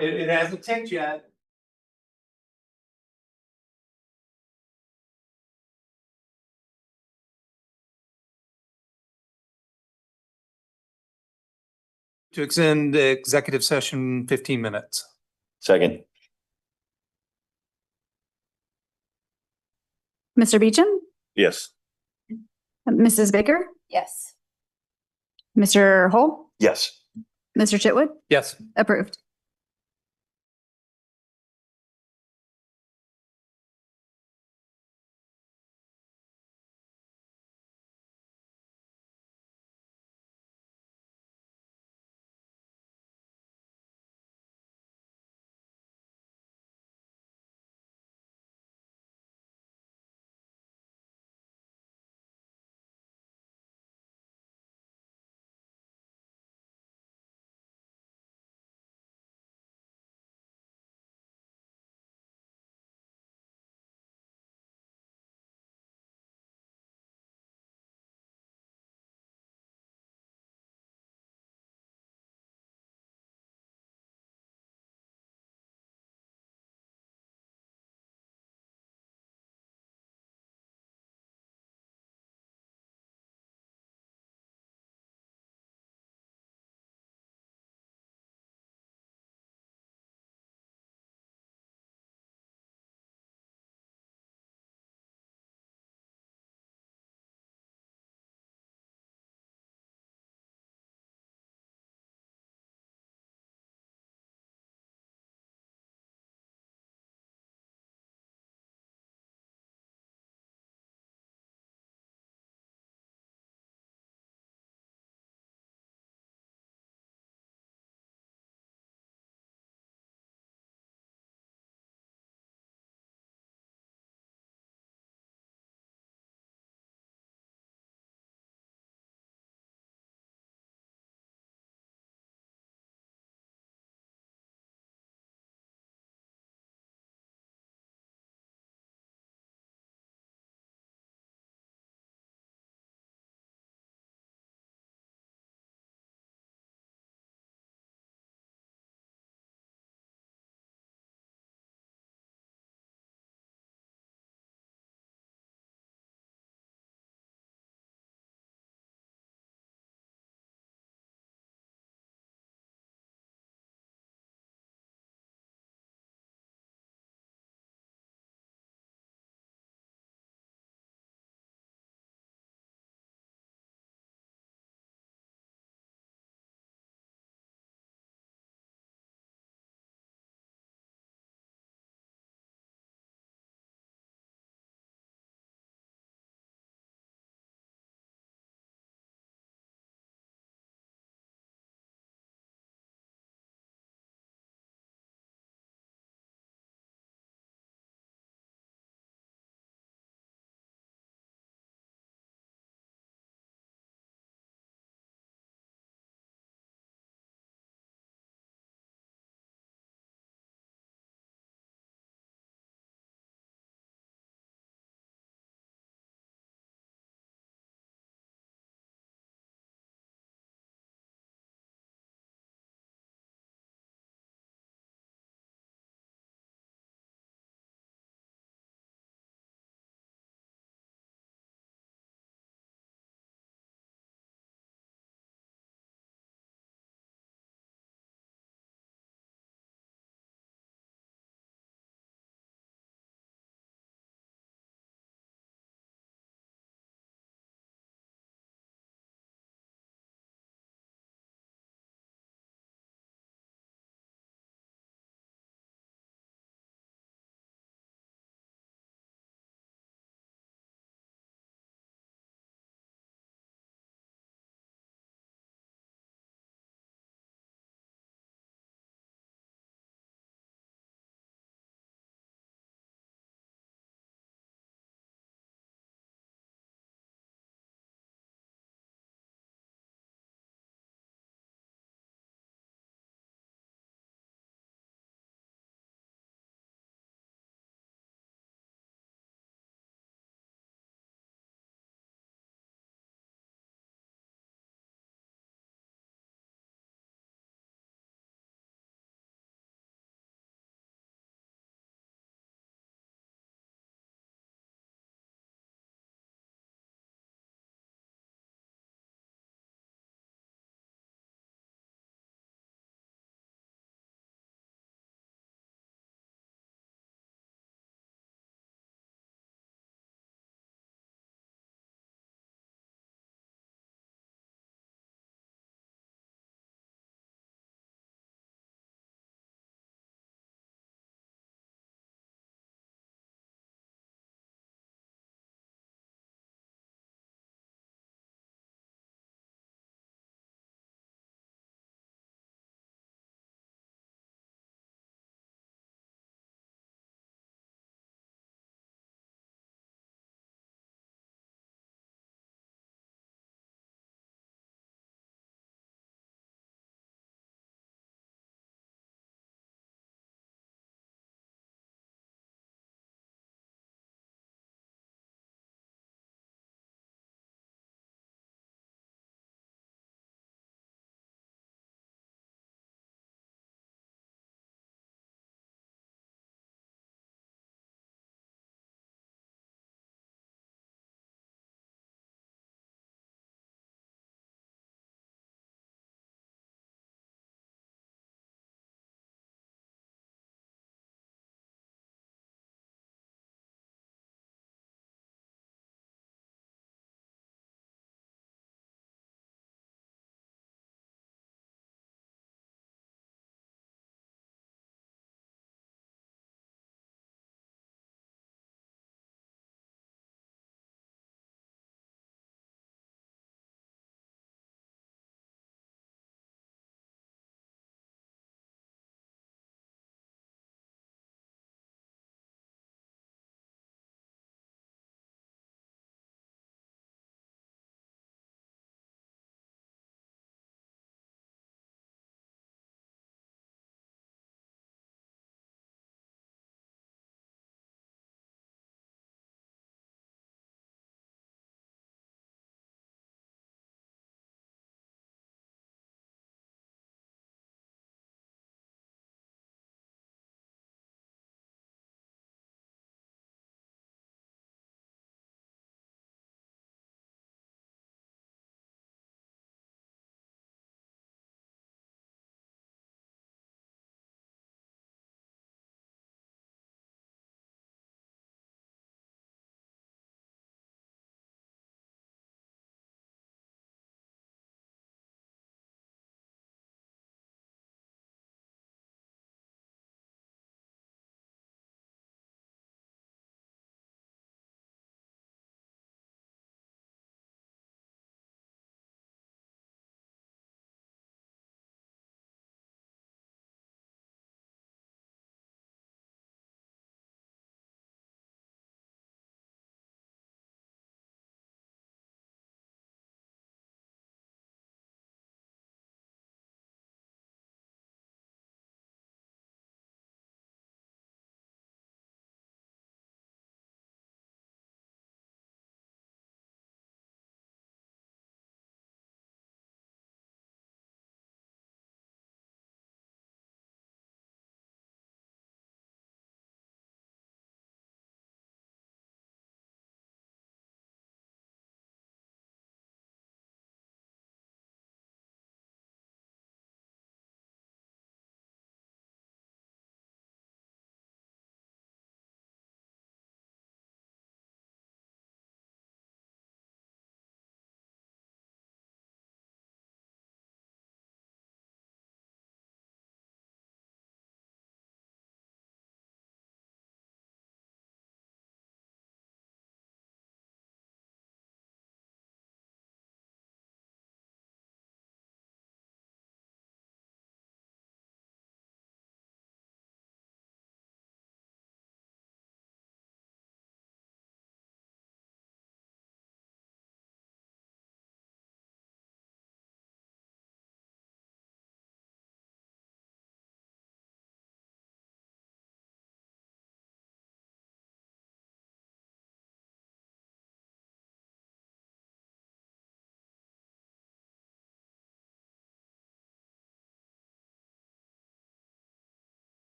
It hasn't ticked yet. To extend the executive session 15 minutes. Second. Mr. Beecham, Yes. Mrs. Baker, Yes. Mr. Hole, Yes. Mr. Chitwood, Yes. approved.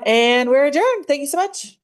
And we're adjourned. Thank you so much.